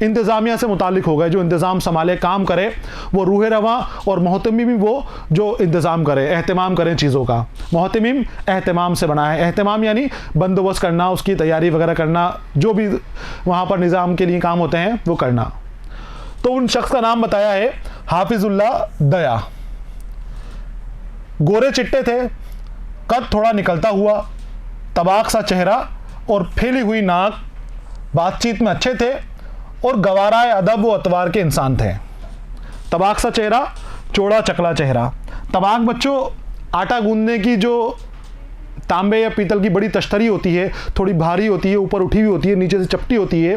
इंतज़ामिया से मुतालिक हो गए, जो इंतज़ाम संभाले, काम करे, वो रूह रवां, और मोहतमीम भी वो जो इंतज़ाम करे, एहतमाम करें चीज़ों का। मोहतमीम एहतमाम से बना है। एहतमाम यानी बंदोबस्त करना, उसकी तैयारी वगैरह करना, जो भी वहाँ पर निज़ाम के लिए काम होते हैं वो करना। तो उन शख्स का नाम बताया है हाफिजुल्लाह दया। गोरे चिट्टे थे, कद थोड़ा निकलता हुआ, तबाक सा चेहरा और फैली हुई नाक, बातचीत में अच्छे थे और गवाराए अदब व अतवार के इंसान थे। तबाक सा चेहरा, चौड़ा चकला चेहरा। तबाक बच्चों आटा गूंदने की जो तांबे या पीतल की बड़ी तश्तरी होती है, थोड़ी भारी होती है, ऊपर उठी हुई होती है, नीचे से चपटी होती है,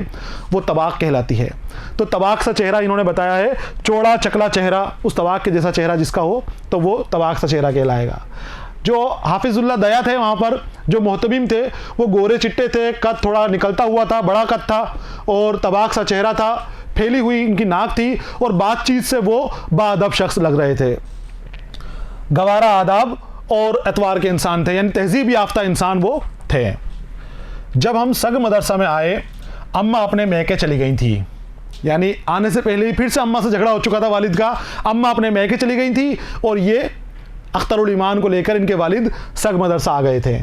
वो तबाक कहलाती है। तो तबाक सा चेहरा इन्होंने बताया है, चौड़ा चकला चेहरा, उस तबाक के जैसा चेहरा जिसका हो तो वो तबाक सा चेहरा कहलाएगा। जो हाफिजुल्लाह दया थे वहाँ पर, जो मोहतमीम थे, वो गोरे चिट्टे थे, कद थोड़ा निकलता हुआ था, बड़ा कद था और तबाक सा चेहरा था, फैली हुई इनकी नाक थी और बातचीत से वो बाअदब शख्स लग रहे थे। गवारा आदाब और एतवार के इंसान थे, यानी तहजीब याफ्ता इंसान वो थे। जब हम सग मदरसा में आए, अम्मा अपने मैके चली गई थी, यानी आने से पहले ही फिर से अम्मा से झगड़ा हो चुका था वालिद का। अम्मा अपने मैके चली गई थी और ये अख्तरुल ईमान को लेकर इनके वालिद सग मदरसा आ गए थे।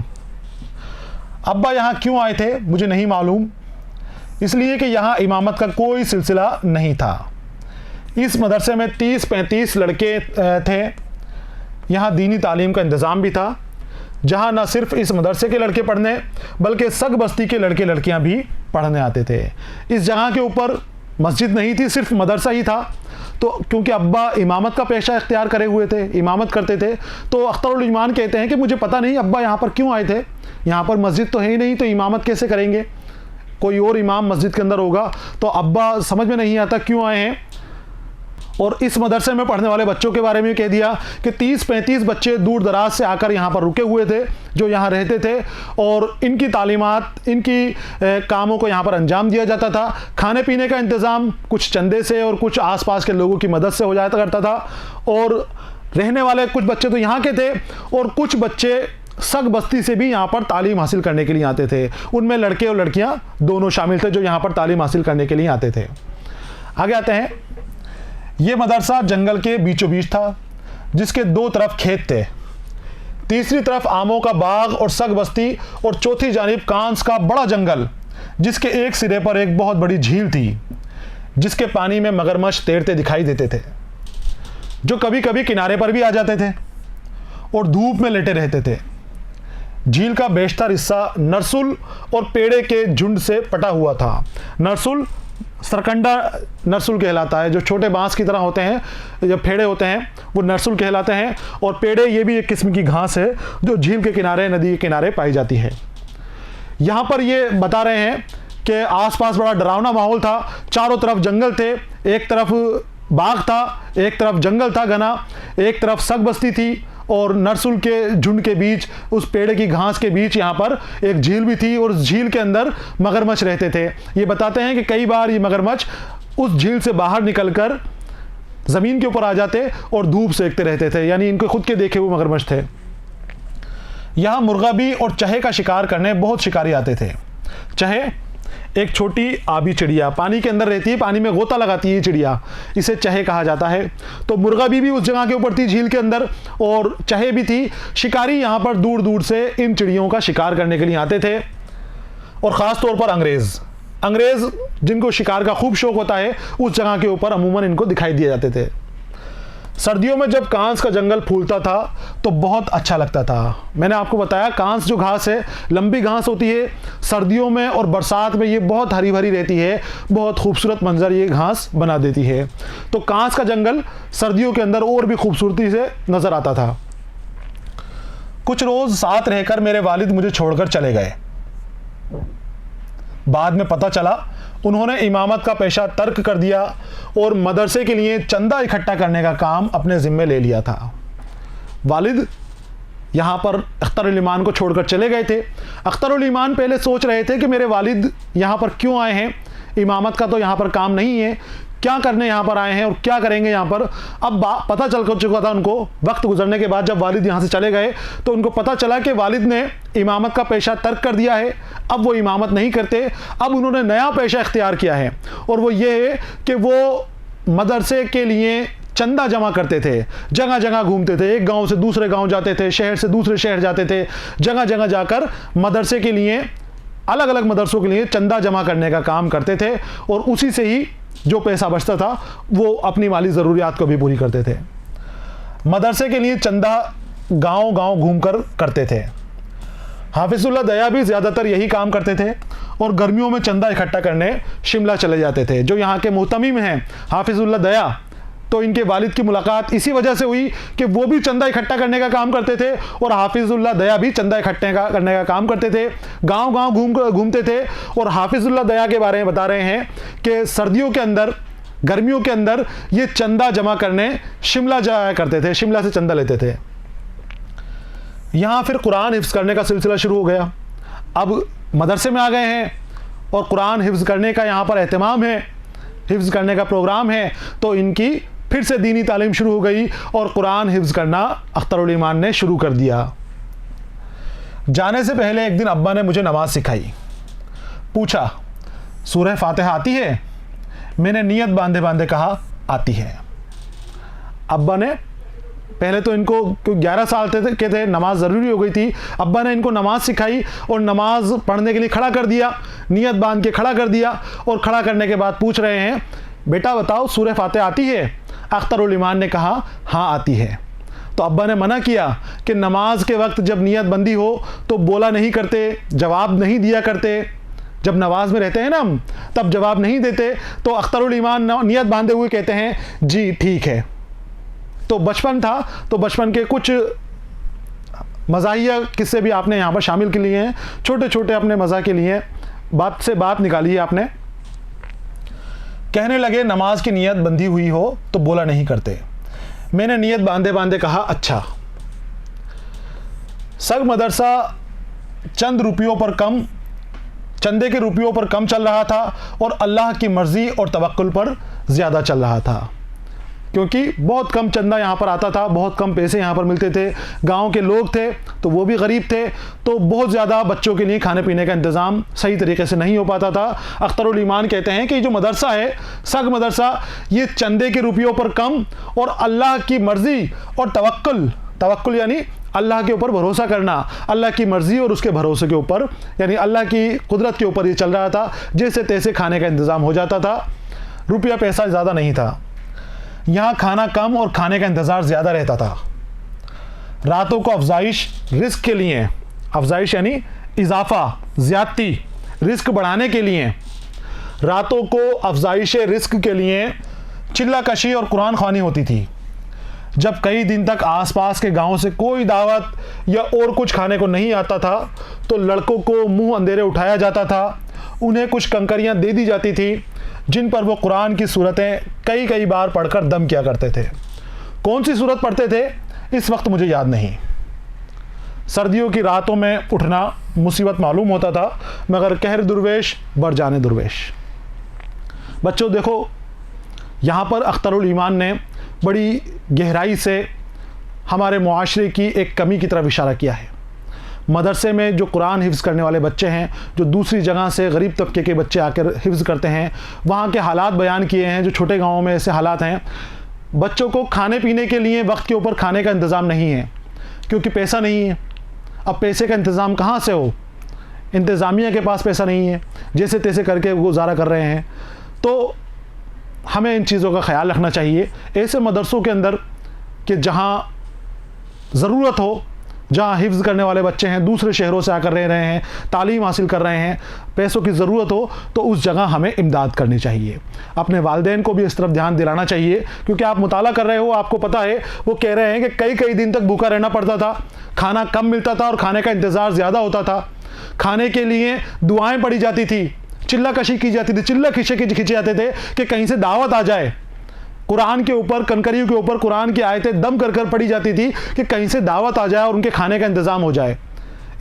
अब्बा यहाँ क्यों आए थे मुझे नहीं मालूम, इसलिए कि यहाँ इमामत का कोई सिलसिला नहीं था। इस मदरसे में 30-35 लड़के थे। यहाँ दीनी तालीम का इंतज़ाम भी था, जहाँ न सिर्फ इस मदरसे के लड़के पढ़ने बल्कि सग बस्ती के लड़के लड़कियाँ भी पढ़ने आते थे। इस जगह के ऊपर मस्जिद नहीं थी, सिर्फ मदरसा ही था। तो क्योंकि अब्बा इमामत का पेशा इख्तियार करे हुए थे, इमामत करते थे, तो अख्तरुल ईमान कहते हैं कि मुझे पता नहीं अब्बा यहाँ पर क्यों आए थे, यहाँ पर मस्जिद तो है ही नहीं, तो इमामत कैसे करेंगे, कोई और इमाम मस्जिद के अंदर होगा। तो अब्बा समझ में नहीं आता क्यों आए हैं। और इस मदरसे में पढ़ने वाले बच्चों के बारे में कह दिया कि 30-35 बच्चे दूर दराज से आकर यहाँ पर रुके हुए थे, जो यहाँ रहते थे और इनकी तालीमात, इनकी कामों को यहाँ पर अंजाम दिया जाता था। खाने पीने का इंतज़ाम कुछ चंदे से और कुछ आसपास के लोगों की मदद से हो जाता करता था। और रहने वाले कुछ बच्चे तो यहाँ के थे और कुछ बच्चे सग बस्ती से भी यहाँ पर तालीम हासिल करने के लिए आते थे। उनमें लड़के और लड़कियाँ दोनों शामिल थे जो यहाँ पर तालीम हासिल करने के लिए आते थे। आगे आते हैं। ये मदरसा जंगल के बीचों बीच था, जिसके दो तरफ खेत थे। तीसरी तरफ आमों का बाग और सग बस्ती और चौथी जानिब कांस का बड़ा जंगल, जिसके एक सिरे पर एक बहुत बड़ी झील थी, जिसके पानी में मगरमच्छ तैरते दिखाई देते थे, जो कभी कभी किनारे पर भी आ जाते थे और धूप में लेटे रहते थे। झील का बेशतर हिस्सा नरसुल और पेड़े के झुंड से पटा हुआ था। नरसुल सरकंडा नरसुल कहलाता है, जो छोटे बांस की तरह होते हैं, जब फेड़े होते हैं वो नरसुल कहलाते हैं। और पेड़े ये भी एक किस्म की घास है जो झील के किनारे, नदी के किनारे पाई जाती है। यहाँ पर ये बता रहे हैं कि आसपास बड़ा डरावना माहौल था। चारों तरफ जंगल थे, एक तरफ बाग था, एक तरफ जंगल था घना, एक तरफ सग बस्ती थी और नरसुल के झुंड के बीच, उस पेड़ की घास के बीच यहाँ पर एक झील भी थी और उस झील के अंदर मगरमच्छ रहते थे। ये बताते हैं कि कई बार ये मगरमच्छ उस झील से बाहर निकलकर ज़मीन के ऊपर आ जाते और धूप सेकते रहते थे, यानी इनके खुद के देखे हुए मगरमच्छ थे। यहाँ मुर्गाबी और चहे का शिकार करने बहुत शिकारी आते थे। चहे एक छोटी आबी चिड़िया, पानी के अंदर रहती है, पानी में गोता लगाती है चिड़िया, इसे चहे कहा जाता है। तो मुर्गाबी भी उस जगह के ऊपर थी, झील के अंदर, और चहे भी थी। शिकारी यहाँ पर दूर दूर से इन चिड़ियों का शिकार करने के लिए आते थे। और ख़ास तौर पर अंग्रेज़ जिनको शिकार का खूब शौक होता है, उस जगह के ऊपर अमूमन इनको दिखाई दिए जाते थे। सर्दियों में जब कांस का जंगल फूलता था तो बहुत अच्छा लगता था। मैंने आपको बताया कांस जो घास है, लंबी घास होती है, सर्दियों में और बरसात में ये बहुत हरी भरी रहती है, बहुत खूबसूरत मंजर ये घास बना देती है। तो कांस का जंगल सर्दियों के अंदर और भी खूबसूरती से नज़र आता था। कुछ रोज़ साथ रहकर मेरे वालिद मुझे छोड़कर चले गए। बाद में पता चला उन्होंने इमामत का पेशा तर्क कर दिया और मदरसे के लिए चंदा इकट्ठा करने का काम अपने ज़िम्मे ले लिया था। वालिद यहाँ पर अख्तरुल ईमान को छोड़कर चले गए थे। अख्तरुल ईमान पहले सोच रहे थे कि मेरे वालिद यहाँ पर क्यों आए हैं, इमामत का तो यहाँ पर काम नहीं है, क्या करने यहाँ पर आए हैं और क्या करेंगे यहाँ पर। अब पता चल चुका था उनको, वक्त गुजरने के बाद जब वालिद यहाँ से चले गए तो उनको पता चला कि वालिद ने इमामत का पेशा तर्क कर दिया है, अब वो इमामत नहीं करते, अब उन्होंने नया पेशा इख्तियार किया है और वो ये है कि वो मदरसे के लिए चंदा जमा करते थे, जगह जगह घूमते थे, एक गांव से दूसरे गांव जाते थे, शहर से दूसरे शहर जाते थे, जगह जगह जाकर मदरसे के लिए, अलग अलग मदरसों के लिए चंदा जमा करने का काम करते थे और उसी से ही जो पैसा बचता था वो अपनी माली ज़रूरियात को भी पूरी करते थे। मदरसे के लिए चंदा गांव गांव घूमकर करते थे। हाफिजुल्लाह दया भी ज़्यादातर यही काम करते थे और गर्मियों में चंदा इकट्ठा करने शिमला चले जाते थे। जो यहाँ के मोहतमीम हैं हाफिजुल्लाह दया, तो इनके वालिद की मुलाकात इसी वजह से हुई कि वो भी चंदा इकट्ठा करने का काम करते थे और हाफिजुल्लाह दया भी चंदा इकट्ठे करने का काम करते थे। गांव गांव घूमते थे और हाफिजुल्लाह दया के बारे में बता रहे हैं कि सर्दियों के अंदर, गर्मियों के अंदर ये चंदा जमा करने शिमला जाया करते थे, शिमला से चंदा लेते थे। यहाँ फिर कुरान हिफ्ज़ करने का सिलसिला शुरू हो गया। अब मदरसे में आ गए हैं और कुरान हिफ्ज़ करने का यहाँ पर एहतमाम है, हिफ्ज़ करने का प्रोग्राम है, तो इनकी फिर से दीनी तालीम शुरू हो गई और कुरान हिफ्ज़ करना अख्तरुल ईमान ने शुरू कर दिया। जाने से पहले एक दिन अब्बा ने मुझे नमाज सिखाई। पूछा, सूरह फातिहा आती है? मैंने नियत बांधे बांधे कहा, आती है। अब्बा ने पहले तो इनको 11 साल के थे, नमाज ज़रूरी हो गई थी, अब्बा ने इनको नमाज सिखाई और नमाज पढ़ने के लिए खड़ा कर दिया, नियत बांध के खड़ा कर दिया और खड़ा करने के बाद पूछ रहे हैं, बेटा बताओ सूरह फातिहा आती है? अख्तरुल ईमान ने कहा, हाँ आती है। तो अब्बा ने मना किया कि नमाज के वक्त जब नियत बंदी हो तो बोला नहीं करते, जवाब नहीं दिया करते। जब नमाज में रहते हैं ना हम, तब जवाब नहीं देते। तो अख्तरुल ईमान नियत बांधे हुए कहते हैं, जी ठीक है। तो बचपन था, तो बचपन के कुछ मज़ाहिया किस्से भी आपने यहाँ पर शामिल के लिए हैं, छोटे छोटे अपने मज़ा के लिए बात से बात निकाली है आपने। कहने लगे, नमाज की नियत बंधी हुई हो तो बोला नहीं करते। मैंने नियत बांधे बांधे कहा, अच्छा। सग मदरसा चंदे के रुपयों पर कम चल रहा था और अल्लाह की मर्ज़ी और तवक्कुल पर ज़्यादा चल रहा था, क्योंकि बहुत कम चंदा यहाँ पर आता था, बहुत कम पैसे यहाँ पर मिलते थे। गांव के लोग थे तो वो भी गरीब थे, तो बहुत ज़्यादा बच्चों के लिए खाने पीने का इंतज़ाम सही तरीके से नहीं हो पाता था। अख्तरुल ईमान कहते हैं कि जो मदरसा है, सग मदरसा, ये चंदे के रुपयों पर कम और अल्लाह की मर्ज़ी और तवक्कुल यानी अल्लाह के ऊपर भरोसा करना, अल्लाह की मर्ज़ी और उसके भरोसे के ऊपर, यानी अल्लाह की कुदरत के ऊपर ये चल रहा था। जैसे तैसे खाने का इंतज़ाम हो जाता था, रुपया पैसा ज़्यादा नहीं था। यहाँ खाना कम और खाने का इंतज़ार ज़्यादा रहता था। रातों को अफजाइश रिस्क के लिए, अफजाइश यानी इजाफा, ज़्यादती, रिस्क बढ़ाने के लिए, रातों को अफजाइश रिस्क के लिए चिल्ला कशी और कुरान ख़वानी होती थी। जब कई दिन तक आसपास के गांव से कोई दावत या और कुछ खाने को नहीं आता था तो लड़कों को मुंह अंधेरे उठाया जाता था, उन्हें कुछ कंकरियां दे दी जाती थी जिन पर वो कुरान की सूरतें कई कई बार पढ़कर दम किया करते थे। कौन सी सूरत पढ़ते थे इस वक्त मुझे याद नहीं। सर्दियों की रातों में उठना मुसीबत मालूम होता था, मगर कहर दुर्वेश बर जाने दुर्वेश। बच्चों देखो, यहाँ पर अख्तरुल ईमान ने बड़ी गहराई से हमारे मुआशरे की एक कमी की तरफ इशारा किया है। मदरसे में जो कुरान हिफ्ज़ करने वाले बच्चे हैं, जो दूसरी जगह से गरीब तबके के बच्चे आकर हिफ्ज़ करते हैं, वहाँ के हालात बयान किए हैं। जो छोटे गाँवों में ऐसे हालात हैं, बच्चों को खाने पीने के लिए वक्त के ऊपर खाने का इंतज़ाम नहीं है, क्योंकि पैसा नहीं है। अब पैसे का इंतज़ाम कहाँ से हो, इंतज़ामिया के पास पैसा नहीं है, जैसे तैसे करके गुजारा कर रहे हैं। तो हमें इन चीज़ों का ख्याल रखना चाहिए ऐसे मदरसों के अंदर कि जहाँ ज़रूरत हो, जहाँ हिफ्ज़ करने वाले बच्चे हैं, दूसरे शहरों से आकर रह रहे हैं, तालीम हासिल कर रहे हैं, पैसों की ज़रूरत हो, तो उस जगह हमें इमदाद करनी चाहिए। अपने वालिदैन को भी इस तरफ ध्यान दिलाना चाहिए, क्योंकि आप मुताला कर रहे हो, आपको पता है, वो कह रहे हैं कि कई कई दिन तक भूखा रहना पड़ता था, खाना कम मिलता था और खाने का इंतज़ार ज़्यादा होता था, खाने के लिए दुआएँ पढ़ी जाती थी, चिल्ला कशी की जाती थी, चिल्ला खींचे जाते थे कि कहीं से दावत आ जाए। कुरान के ऊपर, कनकरियों के ऊपर कुरान की आयतें दम कर कर पढ़ी जाती थी कि कहीं से दावत आ जाए और उनके खाने का इंतज़ाम हो जाए।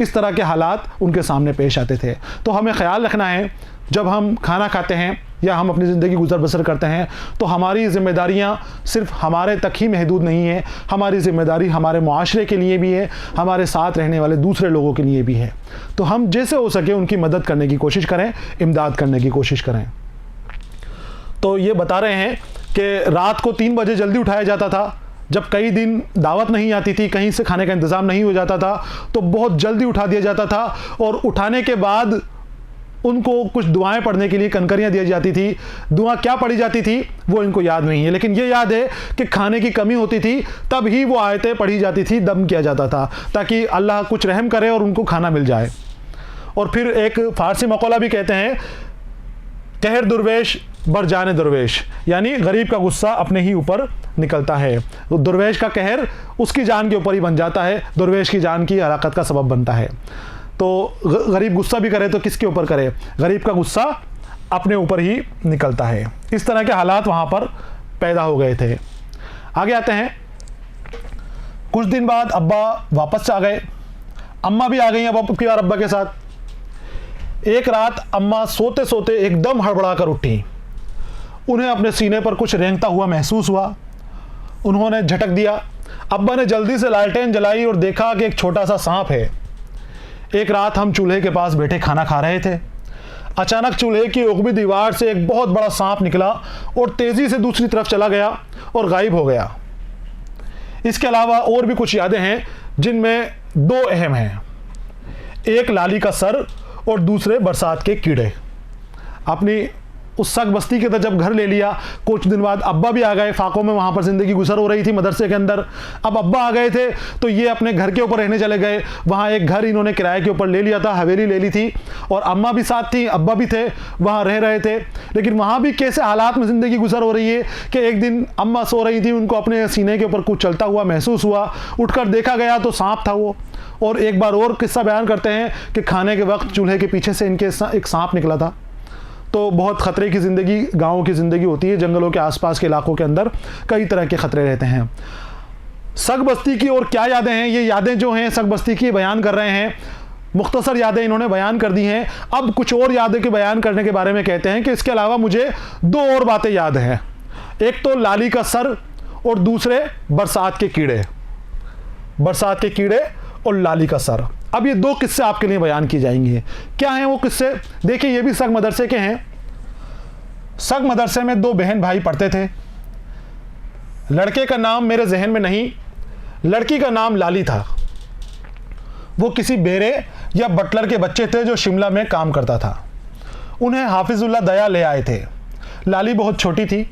इस तरह के हालात उनके सामने पेश आते थे। तो हमें ख्याल रखना है, जब हम खाना खाते हैं या हम अपनी ज़िंदगी गुजर बसर करते हैं, तो हमारी ज़िम्मेदारियाँ सिर्फ हमारे तक ही महदूद नहीं है, हमारी ज़िम्मेदारी हमारे मुआशरे के लिए भी है, हमारे साथ रहने वाले दूसरे लोगों के लिए भी है। तो हम जैसे हो सके उनकी मदद करने की कोशिश करें, इमदाद करने की कोशिश करें। तो ये बता रहे हैं कि रात को 3 बजे जल्दी उठाया जाता था, जब कई दिन दावत नहीं आती थी, कहीं से खाने का इंतज़ाम नहीं हो जाता था, तो बहुत जल्दी उठा दिया जाता था और उठाने के बाद उनको कुछ दुआएं पढ़ने के लिए कनकरियाँ दी जाती थी। दुआ क्या पढ़ी जाती थी वो इनको याद नहीं है, लेकिन ये याद है कि खाने की कमी होती थी, तब ही वो आयतें पढ़ी जाती थी, दम किया जाता था, ताकि अल्लाह कुछ रहम करे और उनको खाना मिल जाए। और फिर एक फ़ारसी मक़ौला भी कहते हैं, कहर दुर्वेश बर जाने दुर्वेश, यानी गरीब का गुस्सा अपने ही ऊपर निकलता है। तो दुर्वेश का कहर उसकी जान के ऊपर ही बन जाता है, दुर्वेश की जान की हलाकत का सबब बनता है। तो गरीब गुस्सा भी करे तो किसके ऊपर करे, गरीब का गुस्सा अपने ऊपर ही निकलता है। इस तरह के हालात वहाँ पर पैदा हो गए थे। आगे आते हैं, कुछ दिन बाद अब्बा वापस आ गए, अम्मा भी आ गई अब की बार अब्बा के साथ। एक रात अम्मा सोते सोते एकदम हड़बड़ा कर उठी, उन्हें अपने सीने पर कुछ रेंगता हुआ महसूस हुआ। उन्होंने झटक दिया। अब्बा ने जल्दी से लालटेन जलाई और देखा कि एक छोटा सा सांप है। एक रात हम चूल्हे के पास बैठे खाना खा रहे थे, अचानक चूल्हे की उगवी दीवार से एक बहुत बड़ा सांप निकला और तेज़ी से दूसरी तरफ चला गया और गायब हो गया। इसके अलावा और भी कुछ यादें हैं, जिनमें 2 अहम हैं, एक लाली का सर और दूसरे बरसात के कीड़े। अपनी उस सग बस्ती के जब घर ले लिया, कुछ दिन बाद अब्बा भी आ गए। फाकों में वहाँ पर ज़िंदगी गुजर हो रही थी मदरसे के अंदर। अब अब्बा आ गए थे तो ये अपने घर के ऊपर रहने चले गए। वहाँ एक घर इन्होंने किराए के ऊपर ले लिया था, हवेली ले ली थी, और अम्मा भी साथ थी, अब्बा भी थे, वहाँ रह रहे थे। लेकिन वहाँ भी कैसे हालात में ज़िंदगी गुजर हो रही है कि एक दिन अम्मा सो रही थी, उनको अपने सीने के ऊपर कुछ चलता हुआ महसूस हुआ। उठकर देखा गया तो सांप था वो। और एक बार और किस्सा बयान करते हैं कि खाने के वक्त चूल्हे के पीछे से इनके एक सांप निकला था। तो बहुत ख़तरे की ज़िंदगी, गाँव की ज़िंदगी होती है, जंगलों के आसपास के इलाकों के अंदर कई तरह के ख़तरे रहते हैं। सग बस्ती की और क्या यादें हैं, ये यादें जो हैं सग बस्ती की बयान कर रहे हैं, मुख्तसर यादें इन्होंने बयान कर दी हैं। अब कुछ और यादें के बयान करने के बारे में कहते हैं कि इसके अलावा मुझे 2 और बातें याद हैं, एक तो लाली का सर और दूसरे बरसात के कीड़े। बरसात के कीड़े और लाली का सर। अब ये 2 किस्से आपके लिए बयान किए जाएंगे। क्या हैं वो किस्से? देखिए, ये भी सग मदरसे के हैं। सग मदरसे में 2 बहन भाई पढ़ते थे। लड़के का नाम मेरे जहन में नहीं, लड़की का नाम लाली था। वो किसी बेरे या बटलर के बच्चे थे जो शिमला में काम करता था। उन्हें हाफिजुल्लाह दया ले आए थे। लाली बहुत छोटी थी।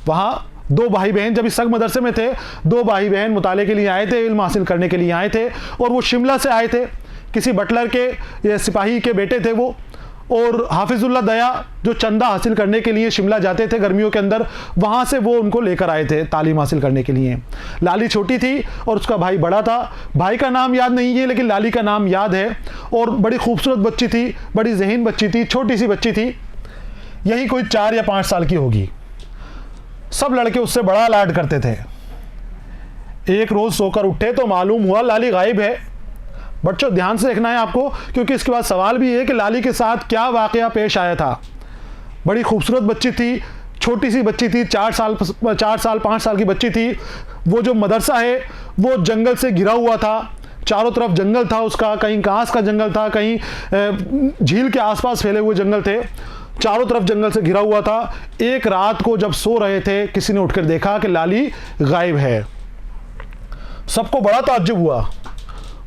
वहाँ 2 भाई बहन जब इस सग मदरसे में थे, 2 भाई बहन मुताले के लिए आए थे, इल्म हासिल करने के लिए आए थे, और वो शिमला से आए थे। किसी बटलर के या सिपाही के बेटे थे वो। और हाफिजुल्लाह दया जो चंदा हासिल करने के लिए शिमला जाते थे गर्मियों के अंदर, वहाँ से वो उनको लेकर आए थे तालीम हासिल करने के लिए। लाली छोटी थी और उसका भाई बड़ा था। भाई का नाम याद नहीं है, लेकिन लाली का नाम याद है। और बड़ी खूबसूरत बच्ची थी, बड़ी ज़हीन बच्ची थी, छोटी सी बच्ची थी, यही कोई 4 या 5 साल की होगी। सब लड़के उससे बड़ा लाड करते थे। एक रोज़ सोकर उठे तो मालूम हुआ लाली गायब है। बच्चों, ध्यान से देखना है आपको, क्योंकि इसके बाद सवाल भी है कि लाली के साथ क्या वाक़या पेश आया था। बड़ी खूबसूरत बच्ची थी, छोटी सी बच्ची थी, 4 साल 5 साल की बच्ची थी। वो जो मदरसा है वो जंगल से घिरा हुआ था, चारों तरफ जंगल था उसका, कहीं घास का जंगल था, कहीं झील के आसपास फैले हुए जंगल थे, चारों तरफ जंगल से घिरा हुआ था। एक रात को जब सो रहे थे, किसी ने उठकर देखा कि लाली गायब है। सबको बड़ा ताज्जुब हुआ।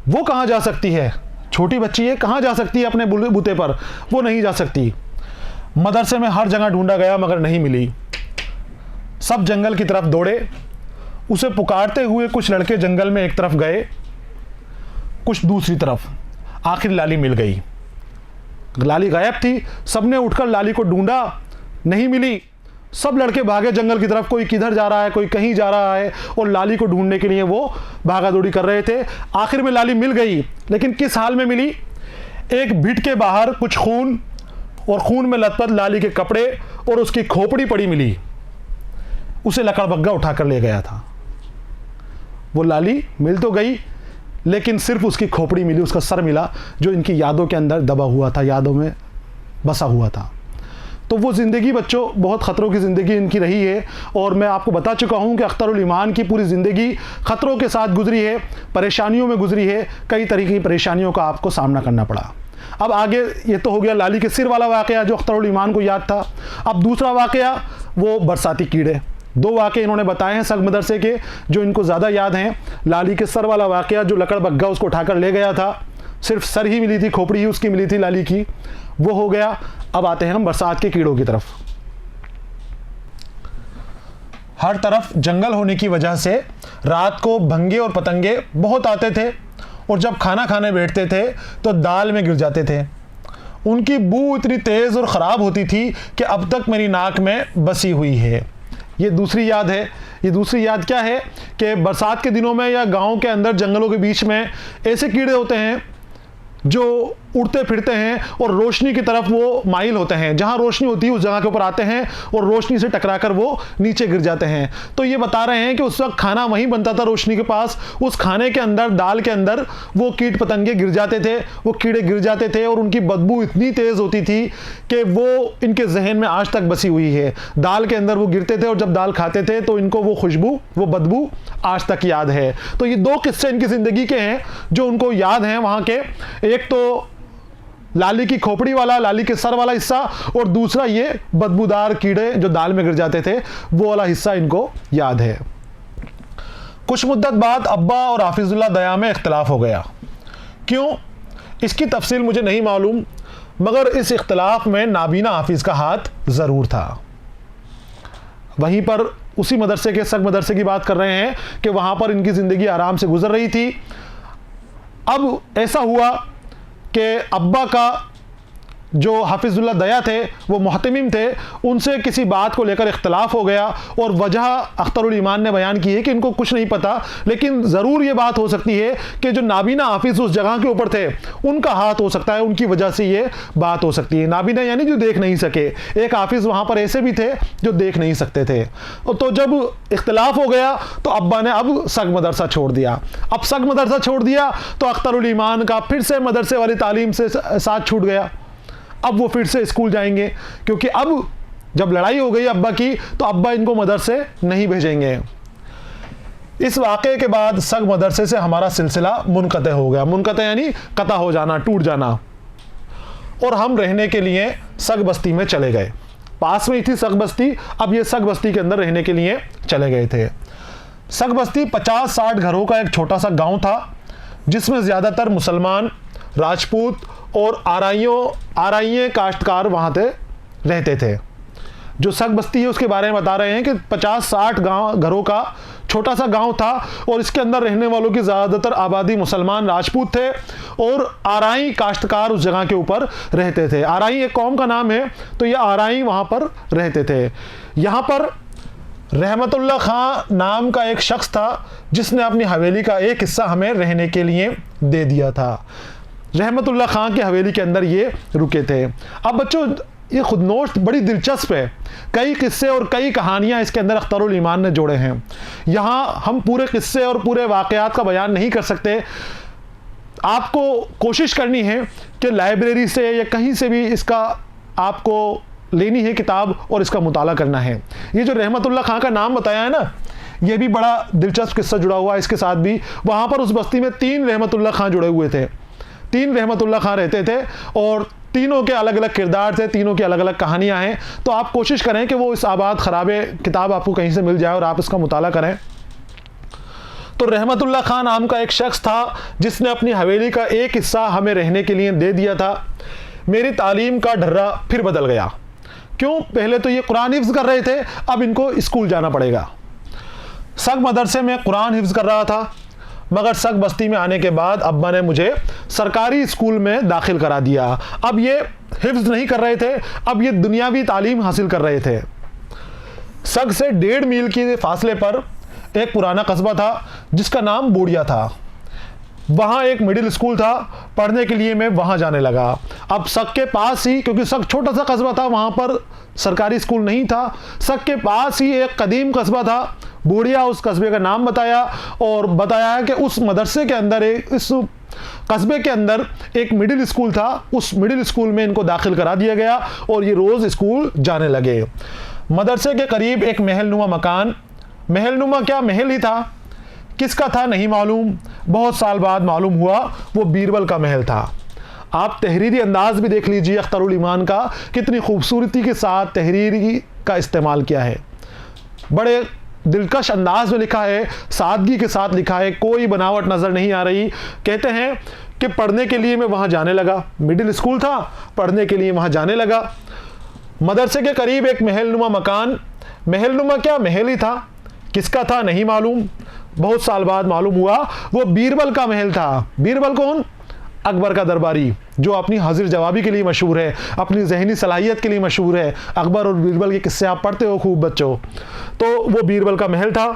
वो कहाँ जा सकती है? छोटी बच्ची है, कहाँ जा सकती है अपने बूते पर? वो नहीं जा सकती। मदरसे में हर जगह ढूंढा गया मगर नहीं मिली। सब जंगल की तरफ दौड़े उसे पुकारते हुए कुछ लड़के जंगल में एक तरफ गए, कुछ दूसरी तरफ। आखिर लाली मिल गई। लाली गायब थी। सबने उठकर लाली को ढूंढा, नहीं मिली। सब लड़के भागे जंगल की तरफ, कोई किधर जा रहा है, कोई कहीं जा रहा है, और लाली को ढूंढने के लिए वो भागा दौड़ी कर रहे थे। आखिर में लाली मिल गई, लेकिन किस हाल में मिली? एक भिट के बाहर कुछ खून, और खून में लथपथ लाली के कपड़े और उसकी खोपड़ी पड़ी मिली। उसे लकड़बग्गा उठाकर ले गया था। वो लाली मिल तो गई, लेकिन सिर्फ उसकी खोपड़ी मिली, उसका सर मिला, जो इनकी यादों के अंदर दबा हुआ था, यादों में बसा हुआ था। तो वो ज़िंदगी बच्चों बहुत ख़तरों की ज़िंदगी इनकी रही है, और मैं आपको बता चुका हूँ कि अख्तरुल ईमान की पूरी ज़िंदगी ख़तरों के साथ गुजरी है, परेशानियों में गुजरी है, कई तरीके की परेशानियों का आपको सामना करना पड़ा। अब आगे ये तो हो गया लाली के सिर वाला वाक़या जो अख्तरुल ईमान को याद था। अब दूसरा वाक़या वो बरसाती कीड़े। दो वाक़े इन्होंने बताए हैं सग मदरसे के जो इनको ज़्यादा याद हैं। लाली के सर वाला वाक़या जो लकड़बग्गा उसको उठाकर ले गया था, सिर्फ सर ही मिली थी, खोपड़ी ही उसकी मिली थी लाली की, वो हो गया। अब आते हैं हम बरसात के कीड़ों की तरफ। हर तरफ जंगल होने की वजह से रात को भंगे और पतंगे बहुत आते थे, और जब खाना खाने बैठते थे तो दाल में गिर जाते थे। उनकी बू इतनी तेज़ और ख़राब होती थी कि अब तक मेरी नाक में बसी हुई है। ये दूसरी याद है। ये दूसरी याद क्या है कि बरसात के दिनों में या गांव के अंदर जंगलों के बीच में ऐसे कीड़े होते हैं जो उड़ते फिरते हैं और रोशनी की तरफ वो माइल होते हैं। जहाँ रोशनी होती है उस जगह के ऊपर आते हैं और रोशनी से टकराकर वो नीचे गिर जाते हैं। तो ये बता रहे हैं कि उस वक्त खाना वहीं बनता था रोशनी के पास, उस खाने के अंदर, दाल के अंदर वो कीट पतंगे गिर जाते थे, वो कीड़े गिर जाते थे, और उनकी बदबू इतनी तेज़ होती थी कि वो इनके जहन में आज तक बसी हुई है। दाल के अंदर वो गिरते थे और जब दाल खाते थे तो इनको वो खुशबू, वो बदबू आज तक याद है। तो ये दो किस्से इनकी ज़िंदगी के हैं जो उनको याद हैं वहाँ के। एक तो लाली की खोपड़ी वाला, लाली के सर वाला हिस्सा, और दूसरा ये बदबूदार कीड़े जो दाल में गिर जाते थे, वो वाला हिस्सा इनको याद है। कुछ मुद्दत बाद अब्बा और हाफिजुल्लाह दया में इख्तिलाफ हो गया। क्यों? इसकी तफसील मुझे नहीं मालूम, मगर इस इख्तिलाफ में नाबीना हाफिज का हाथ ज़रूर था। वहीं पर उसी मदरसे के, सग मदरसे की बात कर रहे हैं कि वहाँ पर इनकी ज़िंदगी आराम से गुजर रही थी। अब ऐसा हुआ कि अब्बा का जो हाफिजुल्लाह दया थे वो मुहतमिम थे, उनसे किसी बात को लेकर इख्तलाफ हो गया, और वजह अख्तरुल ईमान ने बयान की है कि इनको कुछ नहीं पता, लेकिन ज़रूर ये बात हो सकती है कि जो नाबीना हाफिज़ उस जगह के ऊपर थे उनका हाथ हो सकता है, उनकी वजह से ये बात हो सकती है। नाबीना यानी जो देख नहीं सके, एक हाफिज़ वहाँ पर ऐसे भी थे जो देख नहीं सकते थे। तो जब इख्तलाफ हो गया तो अब्बा ने अब सग मदरसा छोड़ दिया। अब सग मदरसा छोड़ दिया तो अख्तरुल ईमान का फिर से मदरसे वाली तालीम से साथ छूट गया। अब वो फिर से स्कूल जाएंगे, क्योंकि अब जब लड़ाई हो गई अब्बा की तो अब्बा इनको मदरसे नहीं भेजेंगे। इस वाक़े के बाद सग मदरसे से हमारा सिलसिला मुनक़ते हो गया। मुनक़ते यानी कता हो जाना, टूट जाना। और हम रहने के लिए सग बस्ती में चले गए। पास में ही थी सग बस्ती, अब ये सग बस्ती के अंदर रहने के लिए चले गए थे। सग बस्ती 50-60 घरों का एक छोटा सा गाँव था, जिसमें ज़्यादातर मुसलमान, राजपूत और आराइये काश्तकार वहाँ पे रहते थे। जो सग बस्ती है उसके बारे में बता रहे हैं कि 50-60 घरों का छोटा सा गांव था, और इसके अंदर रहने वालों की ज़्यादातर आबादी मुसलमान, राजपूत थे, और आराई काश्तकार उस जगह के ऊपर रहते थे। आराई एक कौम का नाम है, तो ये आराई वहाँ पर रहते थे। यहाँ पर रहमतुल्लाह खां नाम का एक शख्स था जिसने अपनी हवेली का एक हिस्सा हमें रहने के लिए दे दिया था। रहमतुल्लाह खां की हवेली के अंदर ये रुके थे। अब बच्चों ये खुदनोश बड़ी दिलचस्प है, कई किस्से और कई कहानियाँ इसके अंदर अख्तरुल ईमान ने जोड़े हैं। यहाँ हम पूरे किस्से और पूरे वाक़यात का बयान नहीं कर सकते। आपको कोशिश करनी है कि लाइब्रेरी से या कहीं से भी इसका आपको लेनी है किताब और इसका मुताला करना है। ये जो रहमतुल्लाह खां का नाम बताया है ना, ये भी बड़ा दिलचस्प किस्सा जुड़ा हुआ है इसके साथ भी। वहाँ पर उस बस्ती में 3 रहमतुल्लाह खां जुड़े हुए थे। 3 रहमतुल्लाह खां रहते थे और तीनों के अलग अलग किरदार थे, तीनों की अलग अलग कहानियाँ हैं। तो आप कोशिश करें कि वो इस आबाद खराबे किताब आपको कहीं से मिल जाए और आप इसका मुताला करें। तो रहमतुल्लाह खां नाम का एक शख्स था जिसने अपनी हवेली का एक हिस्सा हमें रहने के लिए दे दिया था। मेरी तालीम का ढर्रा फिर बदल गया। क्यों? पहले तो ये कुरान हिफ्ज़ कर रहे थे, अब इनको स्कूल जाना पड़ेगा। सग मदरसे में कुरान हिफ्ज़ कर रहा था, मगर सग बस्ती में आने के बाद अब्बा ने मुझे सरकारी स्कूल में दाखिल करा दिया। अब ये हिफ्ज़ नहीं कर रहे थे, अब ये दुनियावी तालीम हासिल कर रहे थे। सग से 1.5 मील के फासले पर एक पुराना कस्बा था जिसका नाम बोड़िया था। वहाँ एक मिडिल स्कूल था, पढ़ने के लिए मैं वहाँ जाने लगा। अब सग के पास ही, क्योंकि सग छोटा सा कस्बा था, वहाँ पर सरकारी स्कूल नहीं था, सग के पास ही एक कदीम कस्बा था बोड़िया, उस कस्बे का नाम बताया और बताया है कि उस मदरसे के अंदर इस कस्बे के अंदर एक मिडिल स्कूल था। उस मिडिल स्कूल में इनको दाखिल करा दिया गया और ये रोज़ स्कूल जाने लगे। मदरसे के करीब एक महलनुमा मकान, महलनुमा क्या महल ही था, किसका था नहीं मालूम, बहुत साल बाद मालूम हुआ वो बीरबल का महल था। आप तहरीरी अंदाज भी देख लीजिए अख्तरुल ईमान का, कितनी खूबसूरती के साथ तहरीरी का इस्तेमाल किया है, बड़े दिलकश अंदाज में लिखा है, सादगी के साथ लिखा है, कोई बनावट नज़र नहीं आ रही। कहते हैं कि पढ़ने के लिए मैं वहाँ जाने लगा, मिडिल स्कूल था, पढ़ने के लिए वहाँ जाने लगा। मदरसे के करीब एक महलनुमा मकान, महलनुमा क्या महल ही था, किसका था नहीं मालूम, बहुत साल बाद मालूम हुआ वो बीरबल का महल था। बीरबल कौन? अकबर का दरबारी, जो अपनी हाजिर जवाबी के लिए मशहूर है, अपनी जहनी सलाहियत के लिए मशहूर है। अकबर और बीरबल के किस्से आप पढ़ते हो खूब बच्चों। तो वो बीरबल का महल था।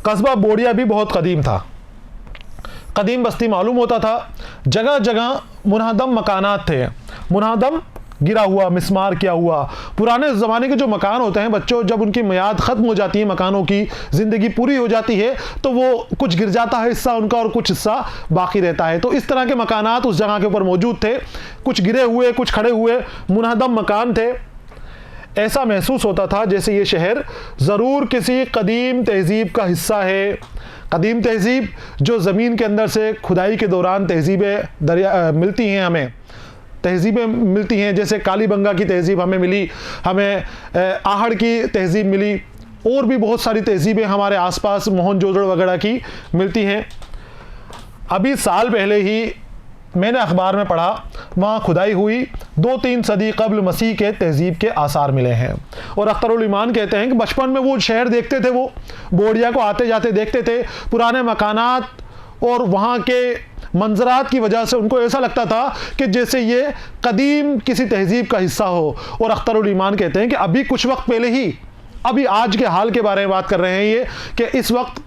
कस्बा बोड़िया भी बहुत कदीम था, कदीम बस्ती मालूम होता था। जगह जगह मुनहदम मकानात थे, मुनहदम गिरा हुआ, मिस्मार किया हुआ। पुराने ज़माने के जो मकान होते हैं बच्चों, जब उनकी मियाद ख़त्म हो जाती है, मकानों की ज़िंदगी पूरी हो जाती है, तो वो कुछ गिर जाता है हिस्सा उनका और कुछ हिस्सा बाकी रहता है। तो इस तरह के मकानात उस जगह के ऊपर मौजूद थे, कुछ गिरे हुए, कुछ खड़े हुए मुनहदम मकान थे। ऐसा महसूस होता था जैसे ये शहर ज़रूर किसी कदीम तहज़ीब का हिस्सा है। कदीम तहज़ीब जो ज़मीन के अंदर से खुदाई के दौरान तहज़ीबें दरिया मिलती हैं, हमें तहज़ीबें मिलती हैं, जैसे कालीबंगा की तहज़ीब हमें मिली, हमें आहड़ की तहज़ीब मिली, और भी बहुत सारी तहज़ीबें हमारे आसपास मोहनजोदड़ो वगैरह की मिलती हैं। अभी साल पहले ही मैंने अखबार में पढ़ा, वहाँ खुदाई हुई, 2-3 सदी कब्ल मसीह के तहज़ीब के आसार मिले हैं। और अख्तरुल ईमान कहते हैं कि बचपन में वो शहर देखते थे, वो बोड़िया को आते जाते देखते थे, पुराने मकानात और वहाँ के मंजरात की वजह से उनको ऐसा लगता था कि जैसे ये कदीम किसी तहज़ीब का हिस्सा हो। और अख्तरुल ईमान कहते हैं कि अभी कुछ वक्त पहले ही, अभी आज के हाल के बारे में बात कर रहे हैं ये, कि इस वक्त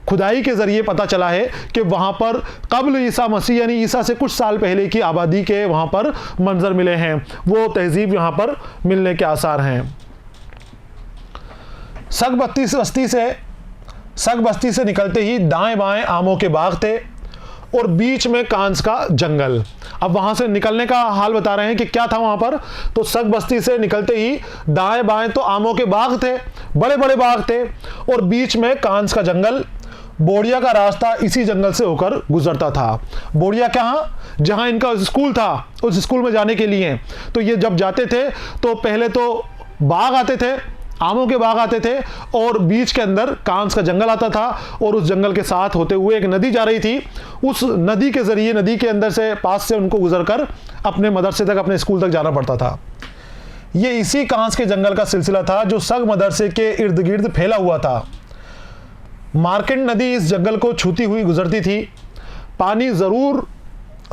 खुदाई के ज़रिए पता चला है कि वहाँ पर कब्ल ईसा मसीह यानी ईसा से कुछ साल पहले की आबादी के वहाँ पर मंजर मिले हैं, वो तहज़ीब यहाँ पर मिलने के आसार हैं। सग बस्ती से निकलते ही दाएं बाएं आमों के बाग थे और बीच में कांस का जंगल। अब वहाँ से निकलने का हाल बता रहे हैं कि क्या था वहाँ पर। तो सग बस्ती से निकलते ही दाएं बाएं तो आमों के बाग थे, बड़े बड़े बाग थे, और बीच में कांस का जंगल। बोड़िया का रास्ता इसी जंगल से होकर गुजरता था। बोड़िया कहाँ? जहाँ इनका स्कूल था, उस स्कूल में जाने के लिए तो ये जब जाते थे तो पहले तो बाग आते थे, आमों के बाग आते थे, और बीच के अंदर कांस का जंगल आता था, और उस जंगल के साथ होते हुए एक नदी जा रही थी। उस नदी के ज़रिए, नदी के अंदर से पास से उनको गुजरकर अपने मदरसे तक, अपने स्कूल तक जाना पड़ता था। ये इसी कांस के जंगल का सिलसिला था जो सग मदरसे के इर्द गिर्द फैला हुआ था। मार्कंड नदी इस जंगल को छूती हुई गुजरती थी। पानी ज़रूर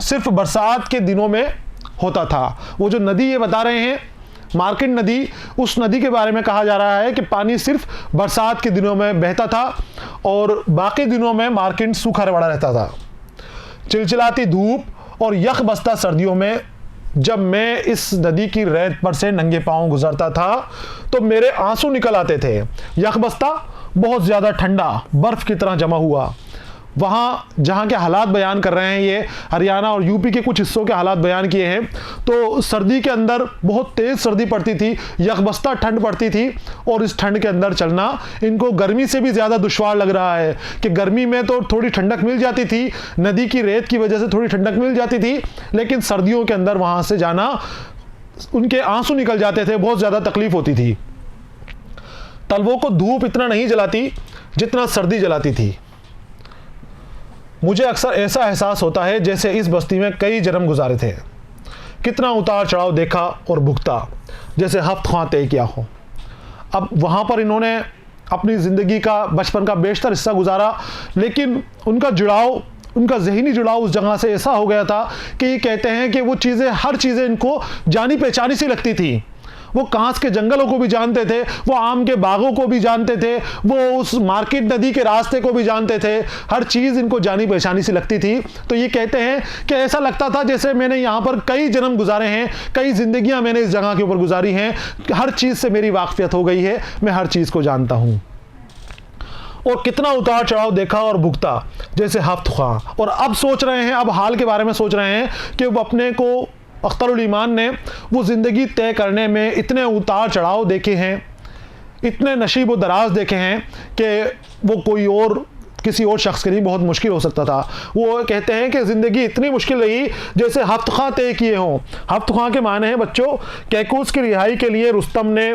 सिर्फ बरसात के दिनों में होता था। वो जो नदी ये बता रहे हैं मार्कंड नदी, उस नदी के बारे में कहा जा रहा है कि पानी सिर्फ बरसात के दिनों में बहता था और बाकी दिनों में मार्कंड सूखा पड़ा रहता था। चिलचिलाती धूप और यख बस्ता सर्दियों में जब मैं इस नदी की रेत पर से नंगे पांव गुजरता था तो मेरे आंसू निकल आते थे। यख बस्ता बहुत ज़्यादा ठंडा, बर्फ़ की तरह जमा हुआ। वहाँ जहाँ के हालात बयान कर रहे हैं, ये हरियाणा और यूपी के कुछ हिस्सों के हालात बयान किए हैं। तो सर्दी के अंदर बहुत तेज़ सर्दी पड़ती थी, यकबस्ता ठंड पड़ती थी, और इस ठंड के अंदर चलना इनको गर्मी से भी ज़्यादा दुश्वार लग रहा है। कि गर्मी में तो थोड़ी ठंडक मिल जाती थी, नदी की रेत की वजह से थोड़ी ठंडक मिल जाती थी, लेकिन सर्दियों के अंदर वहाँ से जाना, उनके आंसू निकल जाते थे, बहुत ज़्यादा तकलीफ़ होती थी। तलवों को धूप इतना नहीं जलाती जितना सर्दी जलाती थी। मुझे अक्सर ऐसा एहसास होता है जैसे इस बस्ती में कई जन्म गुजारे थे, कितना उतार चढ़ाव देखा और भुगता, जैसे हफ्त ख्वां तय किया हो। अब वहाँ पर इन्होंने अपनी ज़िंदगी का बचपन का बेशतर हिस्सा गुजारा, लेकिन उनका जुड़ाव, उनका ज़हनी जुड़ाव उस जगह से ऐसा हो गया था कि ये कहते हैं कि वो चीज़ें, हर चीज़ें इनको जानी पहचानी सी लगती थी। वो कांस के जंगलों को भी जानते थे, वो आम के बागों को भी जानते थे, वो उस मार्केट नदी के रास्ते को भी जानते थे। हर चीज़ इनको जानी पहचानी सी लगती थी। तो ये कहते हैं कि ऐसा लगता था जैसे मैंने यहाँ पर कई जन्म गुजारे हैं, कई जिंदगियाँ मैंने इस जगह के ऊपर गुजारी हैं, हर चीज़ से मेरी वाकफियत हो गई है, मैं हर चीज़ को जानता हूँ। और कितना उतार चढ़ाव देखा और भुगता, जैसे हफ्त ख्वाह। और अब सोच रहे हैं, अब हाल के बारे में सोच रहे हैं कि वो अपने को, अख्तरुल ईमान ने वो ज़िंदगी तय करने में इतने उतार चढ़ाव देखे हैं, इतने नशीब व दराज देखे हैं कि वो कोई और, किसी और शख्स के लिए बहुत मुश्किल हो सकता था। वो कहते हैं कि ज़िंदगी इतनी मुश्किल रही जैसे हफ्त ख्वाह तय किए हों। हफ्त ख्वाह के माने हैं बच्चों, कैकूस की रिहाई के लिए रुस्तम ने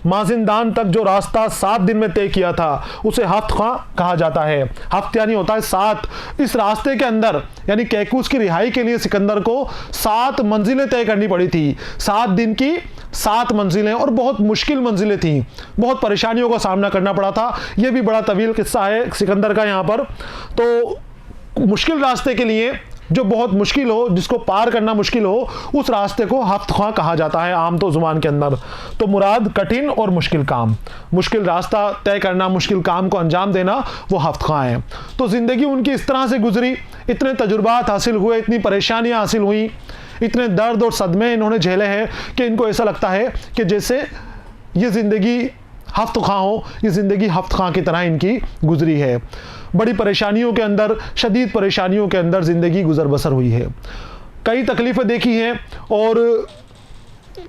माजिंदान तक जो रास्ता 7 दिन में तय किया था उसे हफ्त ख्वाह कहा जाता है। हफ्त यानी होता है 7। इस रास्ते के अंदर, यानी कैकूस की रिहाई के लिए सिकंदर को 7 मंजिलें तय करनी पड़ी थी। 7 दिन की 7 मंजिलें, और बहुत मुश्किल मंजिलें थी, बहुत परेशानियों का सामना करना पड़ा था। यह भी बड़ा तवील किस्सा है सिकंदर का यहाँ पर। तो मुश्किल रास्ते के लिए, जो बहुत मुश्किल हो, जिसको पार करना मुश्किल हो, उस रास्ते को हफ्त ख्वाह कहा जाता है आम तो ज़ुबान के अंदर। तो मुराद कठिन और मुश्किल काम, मुश्किल रास्ता तय करना, मुश्किल काम को अंजाम देना, वो हफ्त ख्वाह है। तो ज़िंदगी उनकी इस तरह से गुजरी, इतने तजुर्बात हासिल हुए, इतनी परेशानियाँ हासिल हुई, इतने दर्द और सदमे इन्होंने झेले हैं कि इनको ऐसा लगता है कि जैसे ये ज़िंदगी हफ्त ख्वाह हो, ये ज़िंदगी हफ्त ख्वाह की तरह इनकी गुजरी है। बड़ी परेशानियों के अंदर, शदीद परेशानियों के अंदर ज़िंदगी गुजर बसर हुई है। कई तकलीफ़ें देखी हैं और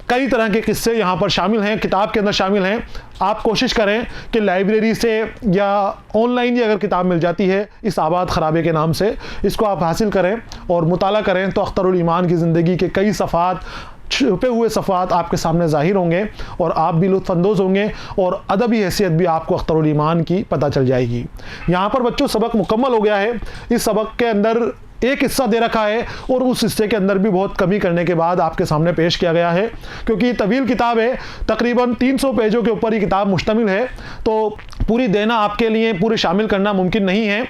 कई तरह के किस्से यहाँ पर शामिल हैं, किताब के अंदर शामिल हैं। आप कोशिश करें कि लाइब्रेरी से या ऑनलाइन ही अगर किताब मिल जाती है इस आबाद खराबे के नाम से, इसको आप हासिल करें और मुताला करें, तो अख्तरुल ईमान की ज़िंदगी के कई सफ़ात, छुपे हुए सफ़ात आपके सामने ज़ाहिर होंगे और आप भी लुत्फ़अंदोज़ होंगे और अदबी हैसियत भी आपको अख्तरुल ईमान की पता चल जाएगी। यहाँ पर बच्चों सबक मुकम्मल हो गया है। इस सबक के अंदर एक हिस्सा दे रखा है और उस हिस्से के अंदर भी बहुत कमी करने के बाद आपके सामने पेश किया गया है, क्योंकि ये तवील किताब है, तकरीबन 300 पेजों के ऊपर ये किताब मुश्तमिल है। तो पूरी देना आपके लिए, पूरे शामिल करना मुमकिन नहीं है।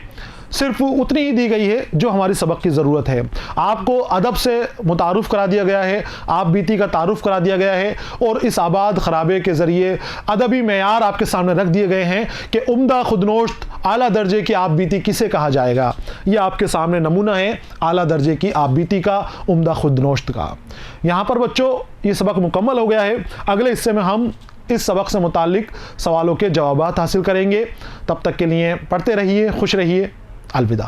सिर्फ उतनी ही दी गई है जो हमारी सबक की ज़रूरत है। आपको अदब से मुतारुफ़ करा दिया गया है, आप बीती का तारुफ़ करा दिया गया है और इस आबाद खराबे के ज़रिए अदबी मेयार आपके सामने रख दिए गए हैं कि उम्दा खुदनोश्त आला दर्जे की आप बीती किसे कहा जाएगा। ये आपके सामने नमूना है आला दर्जे की आप बीती का, उम्दा खुदनोश्त का। यहाँ पर बच्चों ये सबक मुकम्मल हो गया है। अगले हिस्से में हम इस सबक से मुताल्लिक सवालों के जवाबात हासिल करेंगे। तब तक के लिए पढ़ते रहिए, खुश रहिए। अलविदा।